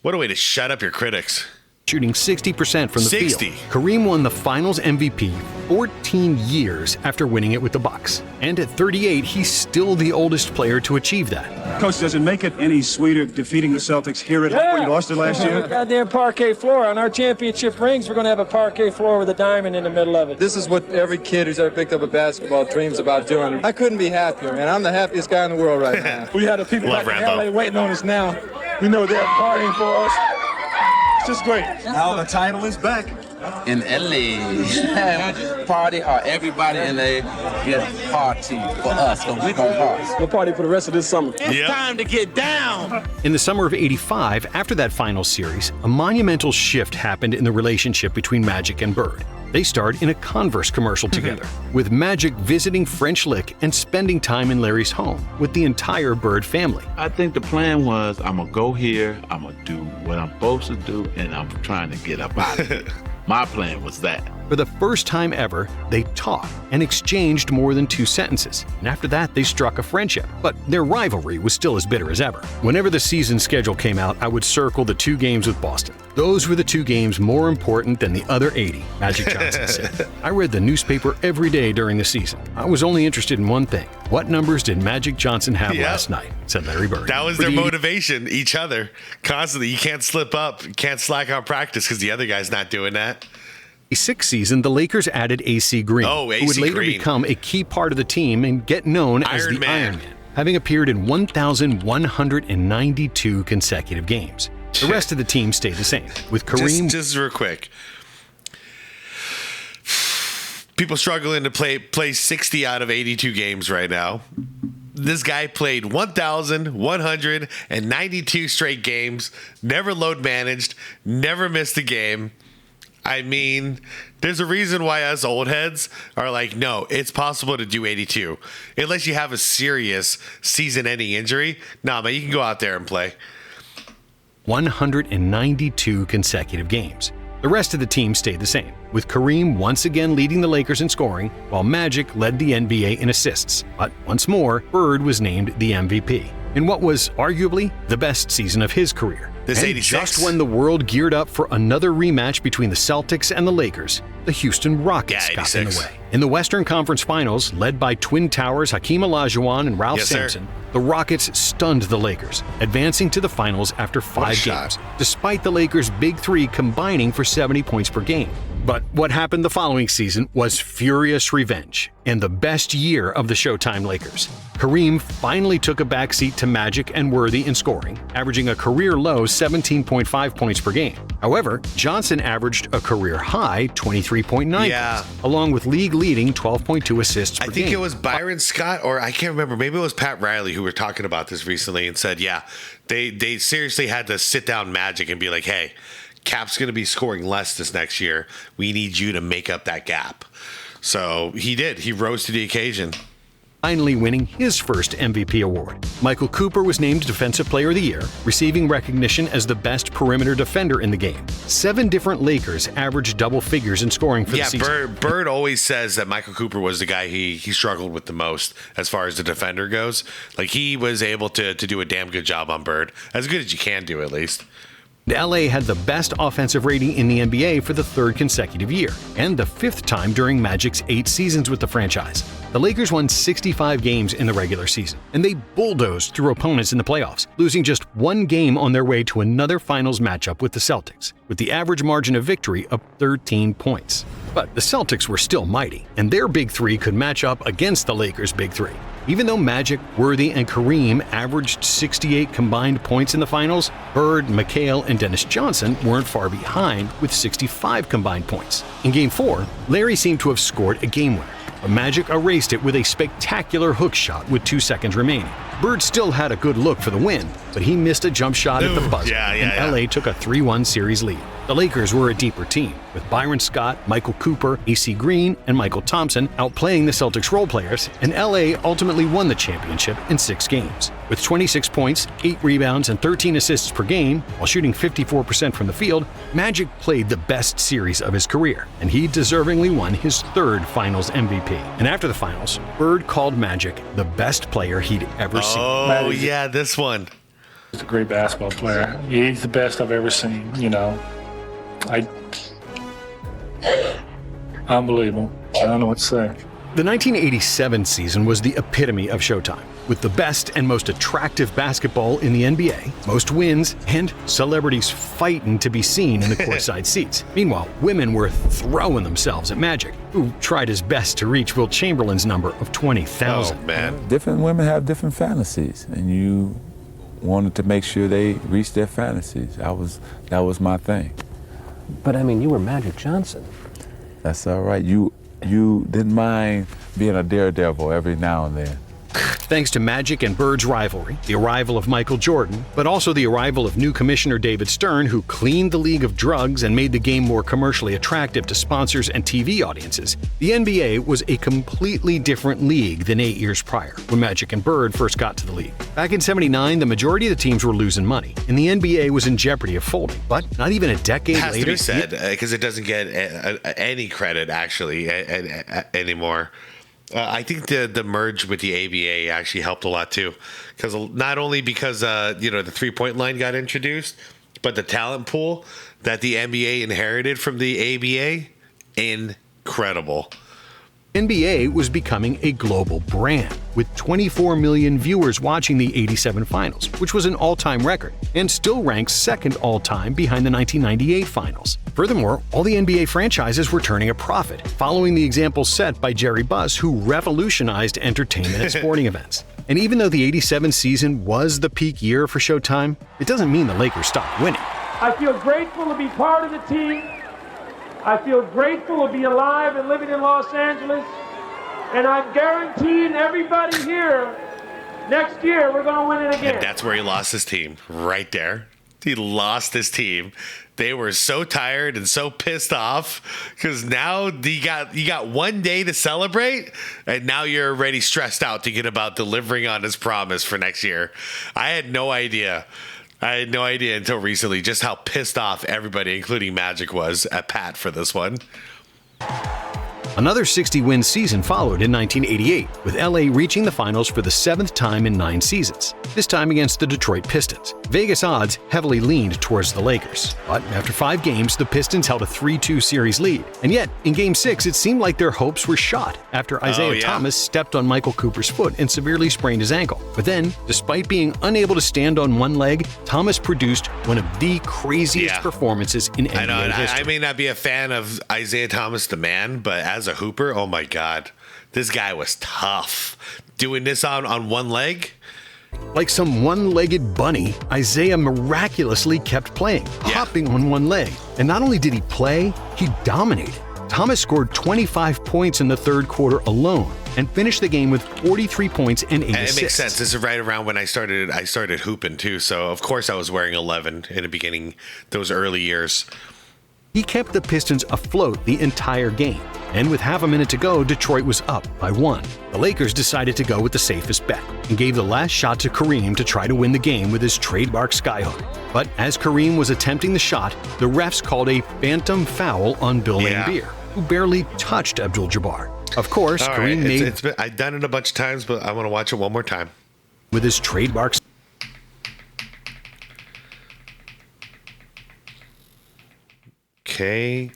What a way to shut up your critics. Shooting 60% from the field. Kareem won the Finals MVP 14 years after winning it with the Bucks. And at 38, he's still the oldest player to achieve that. Coach, does it make it any sweeter defeating the Celtics here at home when you lost it last year? Goddamn parquet floor. On our championship rings, we're going to have a parquet floor with a diamond in the middle of it. This is what every kid who's ever picked up a basketball dreams about doing. I couldn't be happier, man. I'm the happiest guy in the world right now. We had the people back in LA waiting on us now. We know they're partying for us. It's just great. Now the title is back. In LA, party or everybody in LA get party for us, so we're gonna party. We'll party for the rest of this summer. It's time to get down. In the summer of '85, after that finals series, a monumental shift happened in the relationship between Magic and Bird. They starred in a Converse commercial together, with Magic visiting French Lick and spending time in Larry's home with the entire Bird family. I think the plan was, I'm gonna go here, I'm gonna do what I'm supposed to do, and I'm trying to get up out of here. My plan was that. For the first time ever, they talked and exchanged more than 2 sentences. And after that, they struck a friendship. But their rivalry was still as bitter as ever. Whenever the season schedule came out, I would circle the 2 games with Boston. Those were the 2 games more important than the other 80, Magic Johnson said. I read the newspaper every day during the season. I was only interested in one thing. What numbers did Magic Johnson have last night? Said Larry Bird. That was their motivation, each other, constantly. You can't slip up, you can't slack on practice because the other guy's not doing that. The 6th season, the Lakers added AC Green, who would later become a key part of the team and get known as the Iron Man, having appeared in 1,192 consecutive games. The rest of the team stayed the same, with Kareem... Just real quick. People struggling to play 60 out of 82 games right now. This guy played 1,192 straight games, never load managed, never missed a game. I mean, there's a reason why us old heads are like, no, it's possible to do 82. Unless you have a serious season-ending injury. Nah, man, you can go out there and play. 192 consecutive games. The rest of the team stayed the same, with Kareem once again leading the Lakers in scoring, while Magic led the NBA in assists. But once more, Bird was named the MVP in what was arguably the best season of his career. This and 86. Just when the world geared up for another rematch between the Celtics and the Lakers, the Houston Rockets got in the way. In the Western Conference Finals, led by Twin Towers Hakeem Olajuwon and Ralph Sampson, the Rockets stunned the Lakers, advancing to the finals after 5 games, despite the Lakers' big 3 combining for 70 points per game. But what happened the following season was furious revenge and the best year of the Showtime Lakers. Kareem finally took a backseat to Magic and Worthy in scoring, averaging a career-low 17.5 points per game. However, Johnson averaged a career-high 23.9 points, along with league-leading 12.2 assists per game. I think it was Byron Scott, or I can't remember, maybe it was Pat Riley who were talking about this recently and said, they seriously had to sit down Magic and be like, hey, Cap's going to be scoring less this next year. We need you to make up that gap. So he did. He rose to the occasion. Finally winning his first MVP award. Michael Cooper was named Defensive Player of the Year, receiving recognition as the best perimeter defender in the game. 7 different Lakers averaged double figures in scoring for the season. Bird always says that Michael Cooper was the guy he struggled with the most as far as the defender goes. Like, he was able to do a damn good job on Bird. As good as you can do, at least. LA had the best offensive rating in the NBA for the 3rd consecutive year, and the 5th time during Magic's 8 seasons with the franchise. The Lakers won 65 games in the regular season, and they bulldozed through opponents in the playoffs, losing just 1 game on their way to another finals matchup with the Celtics, with the average margin of victory of 13 points. But the Celtics were still mighty, and their big 3 could match up against the Lakers' big 3. Even though Magic, Worthy, and Kareem averaged 68 combined points in the finals, Bird, McHale, and Dennis Johnson weren't far behind with 65 combined points. In Game 4, Larry seemed to have scored a game winner, but Magic erased it with a spectacular hook shot with 2 seconds remaining. Bird still had a good look for the win, but he missed a jump shot at the buzzer, and LA took a 3-1 series lead. The Lakers were a deeper team, with Byron Scott, Michael Cooper, AC Green, and Michael Thompson outplaying the Celtics role players, and LA ultimately won the championship in 6 games. With 26 points, 8 rebounds, and 13 assists per game, while shooting 54% from the field, Magic played the best series of his career, and he deservingly won his 3rd Finals MVP. And after the Finals, Bird called Magic the best player he'd ever seen. Oh, yeah, this one. He's a great basketball player. He's the best I've ever seen, you know. Unbelievable. I don't know what to say. The 1987 season was the epitome of Showtime, with the best and most attractive basketball in the NBA, most wins, and celebrities fighting to be seen in the courtside seats. Meanwhile, women were throwing themselves at Magic, who tried his best to reach Wilt Chamberlain's number of 20,000. Oh, man. Different women have different fantasies, and you wanted to make sure they reached their fantasies. That was my thing. But I mean, you were Magic Johnson. That's all right. You didn't mind being a daredevil every now and then. Thanks to Magic and Bird's rivalry, the arrival of Michael Jordan, but also the arrival of new commissioner David Stern, who cleaned the league of drugs and made the game more commercially attractive to sponsors and TV audiences, the NBA was a completely different league than 8 years prior, when Magic and Bird first got to the league. Back in '79, the majority of the teams were losing money, and the NBA was in jeopardy of folding. But not even a decade later... It has to be said, because it doesn't get any credit, actually, anymore. I think the merge with the ABA actually helped a lot too, because not only because the 3-point line got introduced, but the talent pool that the NBA inherited from the ABA, incredible. NBA was becoming a global brand, with 24 million viewers watching the '87 finals, which was an all-time record, and still ranks second all-time behind the 1998 finals. Furthermore, all the NBA franchises were turning a profit, following the example set by Jerry Buss, who revolutionized entertainment at sporting events. And even though the '87 season was the peak year for Showtime, it doesn't mean the Lakers stopped winning. I feel grateful to be part of the team. I feel grateful to be alive and living in Los Angeles. And I'm guaranteeing everybody here, next year we're going to win it again. And that's where he lost his team, right there. He lost his team. They were so tired and so pissed off because now you got 1 day to celebrate, and now you're already stressed out thinking about delivering on his promise for next year. I had no idea until recently just how pissed off everybody, including Magic, was at Pat for this one. Another 60-win season followed in 1988, with LA reaching the finals for the 7th time in 9 seasons, this time against the Detroit Pistons. Vegas odds heavily leaned towards the Lakers, but after 5 games, the Pistons held a 3-2 series lead. And yet, in Game 6, it seemed like their hopes were shot after Isaiah Thomas stepped on Michael Cooper's foot and severely sprained his ankle. But then, despite being unable to stand on one leg, Thomas produced one of the craziest performances in NBA history. I may not be a fan of Isaiah Thomas the man, but as a hooper, oh my God, this guy was tough. Doing this on one leg? Like some one-legged bunny, Isaiah miraculously kept playing, hopping on one leg. And not only did he play, he dominated. Thomas scored 25 points in the third quarter alone and finished the game with 43 points and 8 assists. It makes sense. This is right around when I started hooping too. So of course I was wearing 11 in the beginning, those early years. He kept the Pistons afloat the entire game, and with half a minute to go, Detroit was up by 1. The Lakers decided to go with the safest bet and gave the last shot to Kareem to try to win the game with his trademark skyhook. But as Kareem was attempting the shot, the refs called a phantom foul on Bill Laimbeer, who barely touched Abdul-Jabbar. Of course, Kareem made... I've done it a bunch of times, but I want to watch it one more time. With his trademark... Okay.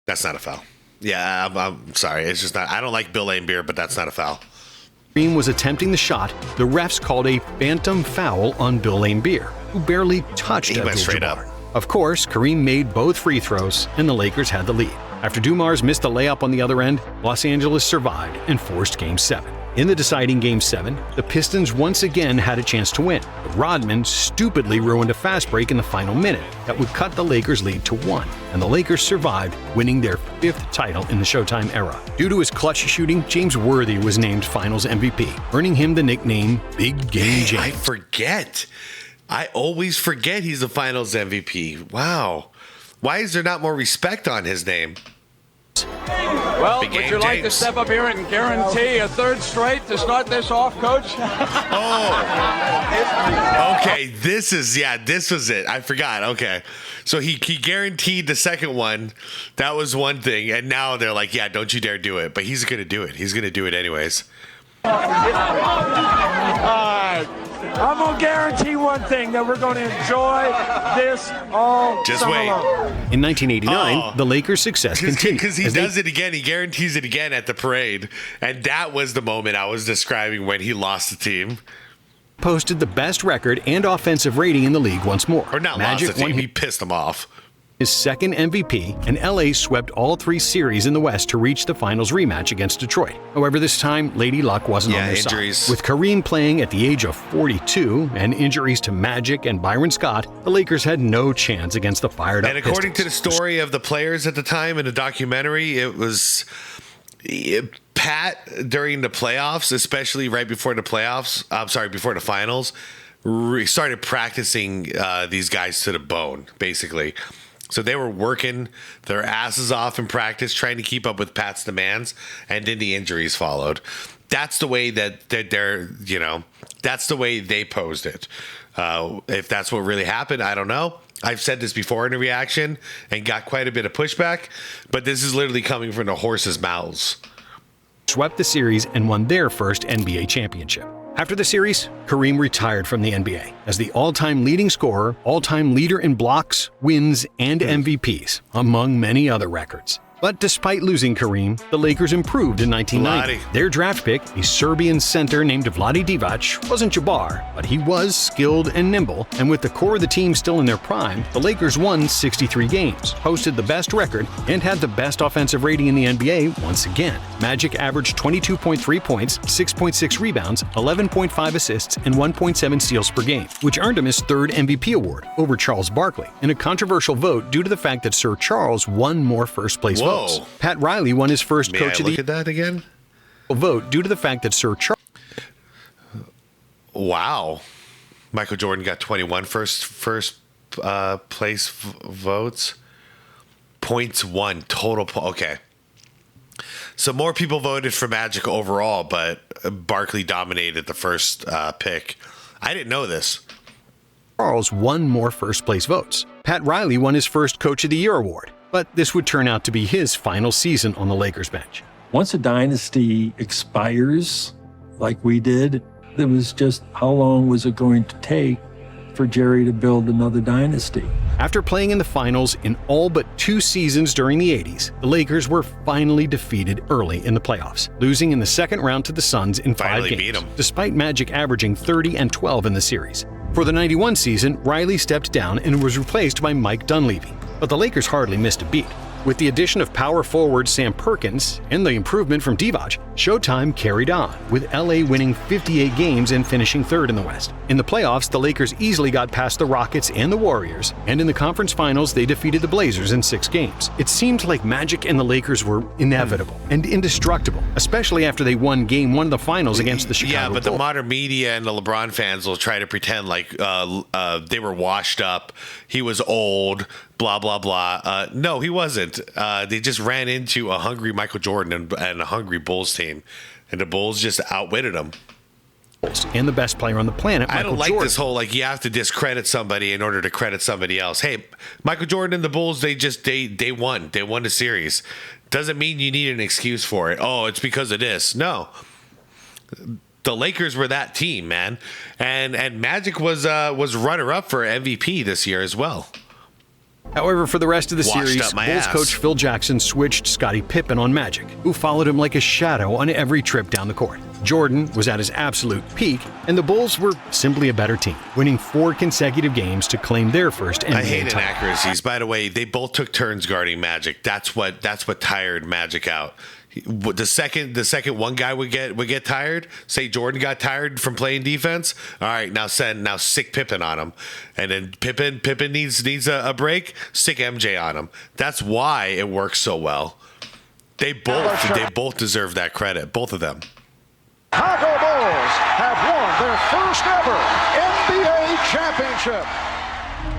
That's not a foul. Yeah, I'm sorry. It's just not. I don't like Bill Laimbeer, but that's not a foul. Kareem was attempting the shot. The refs called a phantom foul on Bill Laimbeer, who barely touched Abdul-Jabbar. Of course, Kareem made both free throws, and the Lakers had the lead. After Dumars missed the layup on the other end, Los Angeles survived and forced Game 7. In the deciding Game 7, the Pistons once again had a chance to win, but Rodman stupidly ruined a fast break in the final minute that would cut the Lakers' lead to 1, and the Lakers survived, winning their 5th title in the Showtime era. Due to his clutch shooting, James Worthy was named Finals MVP, earning him the nickname Big Game James. I forget. I always forget he's the Finals MVP. Wow. Why is there not more respect on his name? Well, would you like to step up here and guarantee a 3rd straight to start this off, Coach? Okay, this was it. I forgot. Okay. So he guaranteed the 2nd one. That was one thing. And now they're like, yeah, don't you dare do it. But he's going to do it. He's going to do it anyways. All right. I'm going to guarantee one thing, that we're going to enjoy this all summer long. In 1989, the Lakers' success continued. Because he does it again. He guarantees it again at the parade. And that was the moment I was describing when he lost the team. Posted the best record and offensive rating in the league once more. Or not Magic lost the team, he pissed them off. His second MVP, and LA swept all 3 series in the West to reach the finals rematch against Detroit. However, this time, Lady Luck wasn't on their injuries. side. With Kareem playing at the age of 42 and injuries to Magic and Byron Scott, the Lakers had no chance against the fired-up And according Pistons. to the story of the players at the time in the documentary, it was Pat during the playoffs, especially right before the playoffs, before the finals, started practicing these guys to the bone, basically. So they were working their asses off in practice, trying to keep up with Pat's demands, and then the injuries followed. That's the way that they're, that's the way they posed it. If that's what really happened, I don't know. I've said this before in a reaction and got quite a bit of pushback, but this is literally coming from the horse's mouths. Swept the series and won their first NBA championship. After the series, Kareem retired from the NBA as the all-time leading scorer, all-time leader in blocks, wins, and MVPs, among many other records. But despite losing Kareem, the Lakers improved in 1990. Their draft pick, a Serbian center named Vlade Divac, wasn't Jabbar, but he was skilled and nimble, and with the core of the team still in their prime, the Lakers won 63 games, posted the best record, and had the best offensive rating in the NBA once again. Magic averaged 22.3 points, 6.6 rebounds, 11.5 assists, and 1.7 steals per game, which earned him his 3rd MVP award over Charles Barkley, in a controversial vote due to the fact that Sir Charles won more first-place votes. Pat Riley won his first Coach of the Year. Look at that again. Vote due to the fact that Sir Charles. Wow, Michael Jordan got 21 first place votes. Points won total. Okay, so more people voted for Magic overall, but Barkley dominated the first pick. I didn't know this. Charles won more first-place votes. Pat Riley won his first Coach of the Year award. But this would turn out to be his final season on the Lakers bench. Once a dynasty expires, like we did, it was just how long was it going to take for Jerry to build another dynasty? After playing in the finals in all but 2 seasons during the 80s, the Lakers were finally defeated early in the playoffs, losing in the second round to the Suns in 5 games, despite Magic averaging 30 and 12 in the series. For the 91 season, Riley stepped down and was replaced by Mike Dunleavy. But the Lakers hardly missed a beat. With the addition of power forward Sam Perkins and the improvement from Divac, Showtime carried on, with LA winning 58 games and finishing 3rd in the West. In the playoffs, the Lakers easily got past the Rockets and the Warriors, and in the conference finals, they defeated the Blazers in 6 games. It seemed like Magic and the Lakers were inevitable and indestructible, especially after they won Game 1 of the finals against the Chicago Bulls. The modern media and the LeBron fans will try to pretend like they were washed up. He was old. Blah, blah, blah. No, he wasn't. They just ran into a hungry Michael Jordan and a hungry Bulls team. And the Bulls just outwitted him. And the best player on the planet, Michael I don't like Jordan. this whole, you have to discredit somebody in order to credit somebody else. Hey, Michael Jordan and the Bulls, they won. They won the series. Doesn't mean you need an excuse for it. Oh, it's because of this. No. The Lakers were that team, man. And Magic was runner-up for MVP this year as well. However, for the rest of the Washed series, up my Bulls ass. coach Phil Jackson switched Scottie Pippen on Magic, who followed him like a shadow on every trip down the court. Jordan was at his absolute peak, and the Bulls were simply a better team, winning 4 consecutive games to claim their first NBA I hate title. inaccuracies. By the way, they both took turns guarding Magic. That's what tired Magic out. The second one guy would get tired, say Jordan got tired from playing defense. All right, now stick Pippen on him, and then Pippen needs a break. Stick MJ on him. That's why it works so well. They both deserve that credit, both of them. Chicago Bulls have won their first ever NBA championship.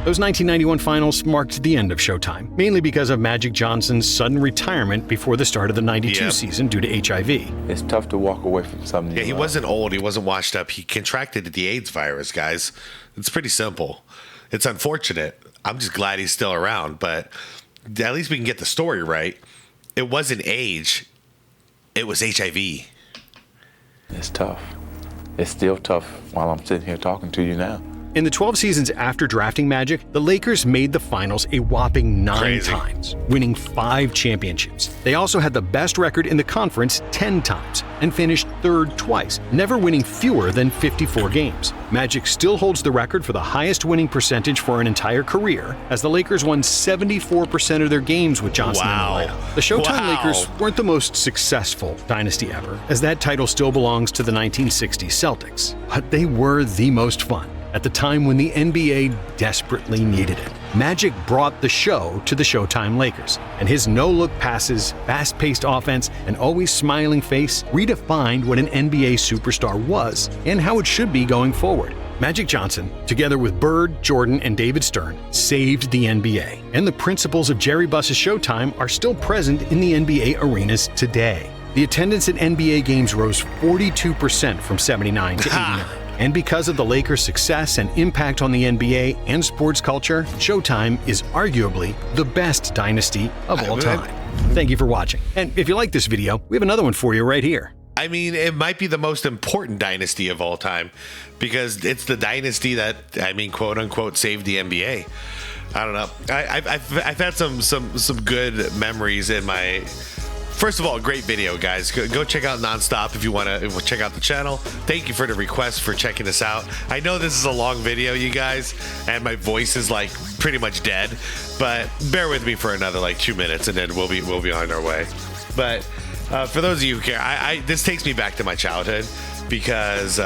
Those 1991 finals marked the end of Showtime, mainly because of Magic Johnson's sudden retirement before the start of the 92 season due to HIV. It's tough to walk away from something. Yeah, he wasn't old. He wasn't washed up. He contracted the AIDS virus, guys. It's pretty simple. It's unfortunate. I'm just glad he's still around, but at least we can get the story right. It wasn't age. It was HIV. It's tough. it's still tough while I'm sitting here talking to you now. In the 12 seasons after drafting Magic, the Lakers made the finals a whopping 9 times, winning 5 championships. They also had the best record in the conference 10 times and finished 3rd twice, never winning fewer than 54 games. Magic still holds the record for the highest winning percentage for an entire career, as the Lakers won 74% of their games with Johnson in the lineup. The Showtime Lakers weren't the most successful dynasty ever, as that title still belongs to the 1960s Celtics, but they were the most fun at the time when the NBA desperately needed it. Magic brought the show to the Showtime Lakers, and his no-look passes, fast-paced offense, and always smiling face redefined what an NBA superstar was and how it should be going forward. Magic Johnson, together with Bird, Jordan, and David Stern, saved the NBA, and the principles of Jerry Buss's Showtime are still present in the NBA arenas today. The attendance at NBA games rose 42% from 79 to 89. And because of the Lakers' success and impact on the NBA and sports culture, Showtime is arguably the best dynasty of all time. Thank you for watching. And if you like this video, we have another one for you right here. I mean, it might be the most important dynasty of all time because it's the dynasty that, I mean, quote unquote, saved the NBA. I don't know. I've had some good memories in my. First of all, great video, guys. Go check out Nonstop if you want to check out the channel. Thank you for the request for checking this out. I know this is a long video, you guys, and my voice is like pretty much dead, but bear with me for another like 2 minutes, and then we'll be on our way. But for those of you who care, this takes me back to my childhood because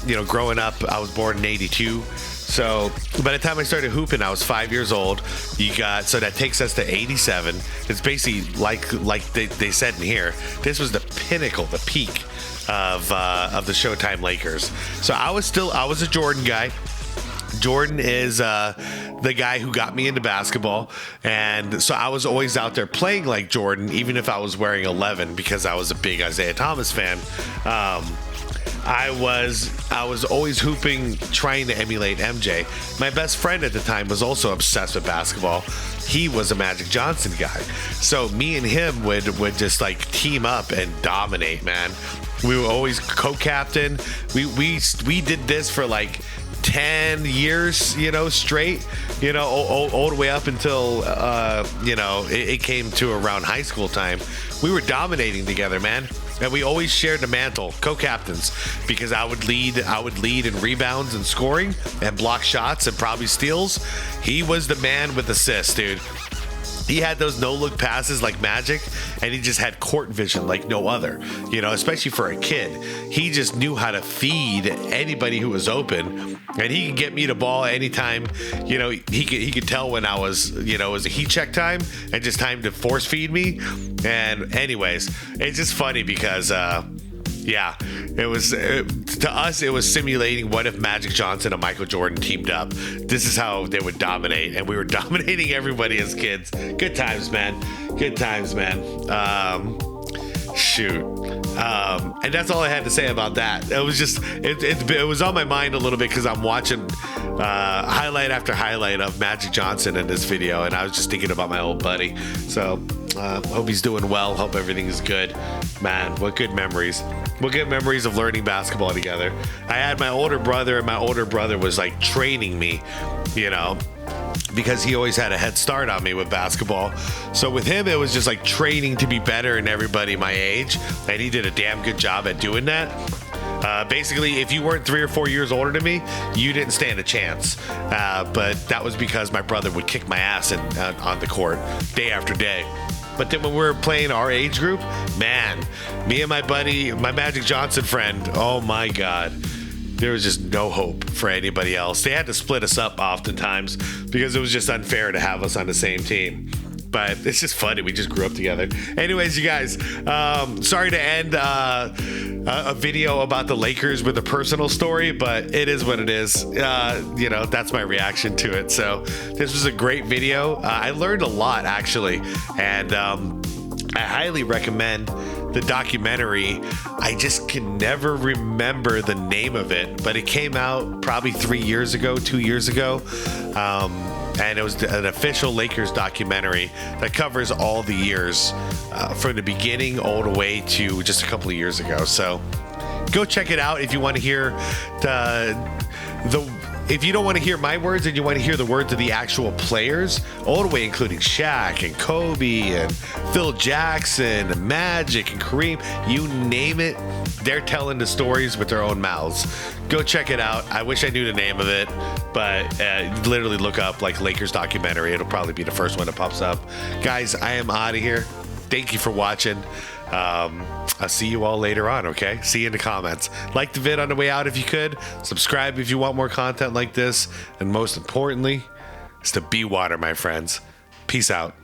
you know, growing up, I was born in '82. So by the time I started hooping, I was 5 years old. So that takes us to 87. It's basically like they said in here, this was the pinnacle, the peak of the Showtime Lakers. So I was a Jordan guy. Jordan is the guy who got me into basketball, and so I was always out there playing like Jordan, even if I was wearing 11 because I was a big Isaiah Thomas fan. I was always hooping, trying to emulate MJ. My best friend at the time was also obsessed with basketball. He was a Magic Johnson guy. So me and him would just like team up and dominate, man. We were always co-captain. We did this for like 10 years, you know, straight, you know, all the way up until, you know, it came to around high school time. We were dominating together, man. And we always shared the mantle, co-captains, because I would lead in rebounds and scoring and block shots and probably steals. He was the man with assists, dude. He had those no-look passes like Magic, and he just had court vision like no other, you know, especially for a kid. He just knew how to feed anybody who was open, and he could get me the ball anytime, you know, he could tell when I was, you know, it was a heat check time and just time to force feed me. And anyways, it's just funny because, yeah, to us, it was simulating what if Magic Johnson and Michael Jordan teamed up. This is how they would dominate, and we were dominating everybody as kids. Good times, man. Good times, man. And that's all I had to say about that. It was just, it was on my mind a little bit because I'm watching highlight after highlight of Magic Johnson in this video, and I was just thinking about my old buddy. So hope he's doing well. Hope everything is good. Man, what good memories. What good memories of learning basketball together. I had my older brother, and my older brother was like training me, you know, because he always had a head start on me with basketball. So with him, it was just like training to be better than everybody my age, and he did a damn good job at doing that. Basically, if you weren't 3 or 4 years older than me, you didn't stand a chance. But that was because my brother would kick my ass on the court day after day. But then when we were playing our age group, man, me and my buddy, my Magic Johnson friend, oh my God, there was just no hope for anybody else. They had to split us up oftentimes because it was just unfair to have us on the same team. But it's just funny. We just grew up together. Anyways, you guys, sorry to end a video about the Lakers with a personal story, but it is what it is. You know, that's my reaction to it. So this was a great video. I learned a lot, actually. And I highly recommend the documentary. I just can never remember the name of it, but it came out probably 2 years ago. And it was an official Lakers documentary that covers all the years from the beginning all the way to just a couple of years ago. So Go check it out if you want to hear if you don't want to hear my words and you want to hear the words of the actual players, all the way including Shaq and Kobe and Phil Jackson and Magic and Kareem, you name it, they're telling the stories with their own mouths. Go check it out. I wish I knew the name of it, but literally look up like Lakers documentary. It'll probably be the first one that pops up. Guys, I am out of here. Thank you for watching. I'll see you all later on, okay? See you in the comments. Like the vid on the way out if you could. Subscribe if you want more content like this. And most importantly, it's to be water, my friends. Peace out.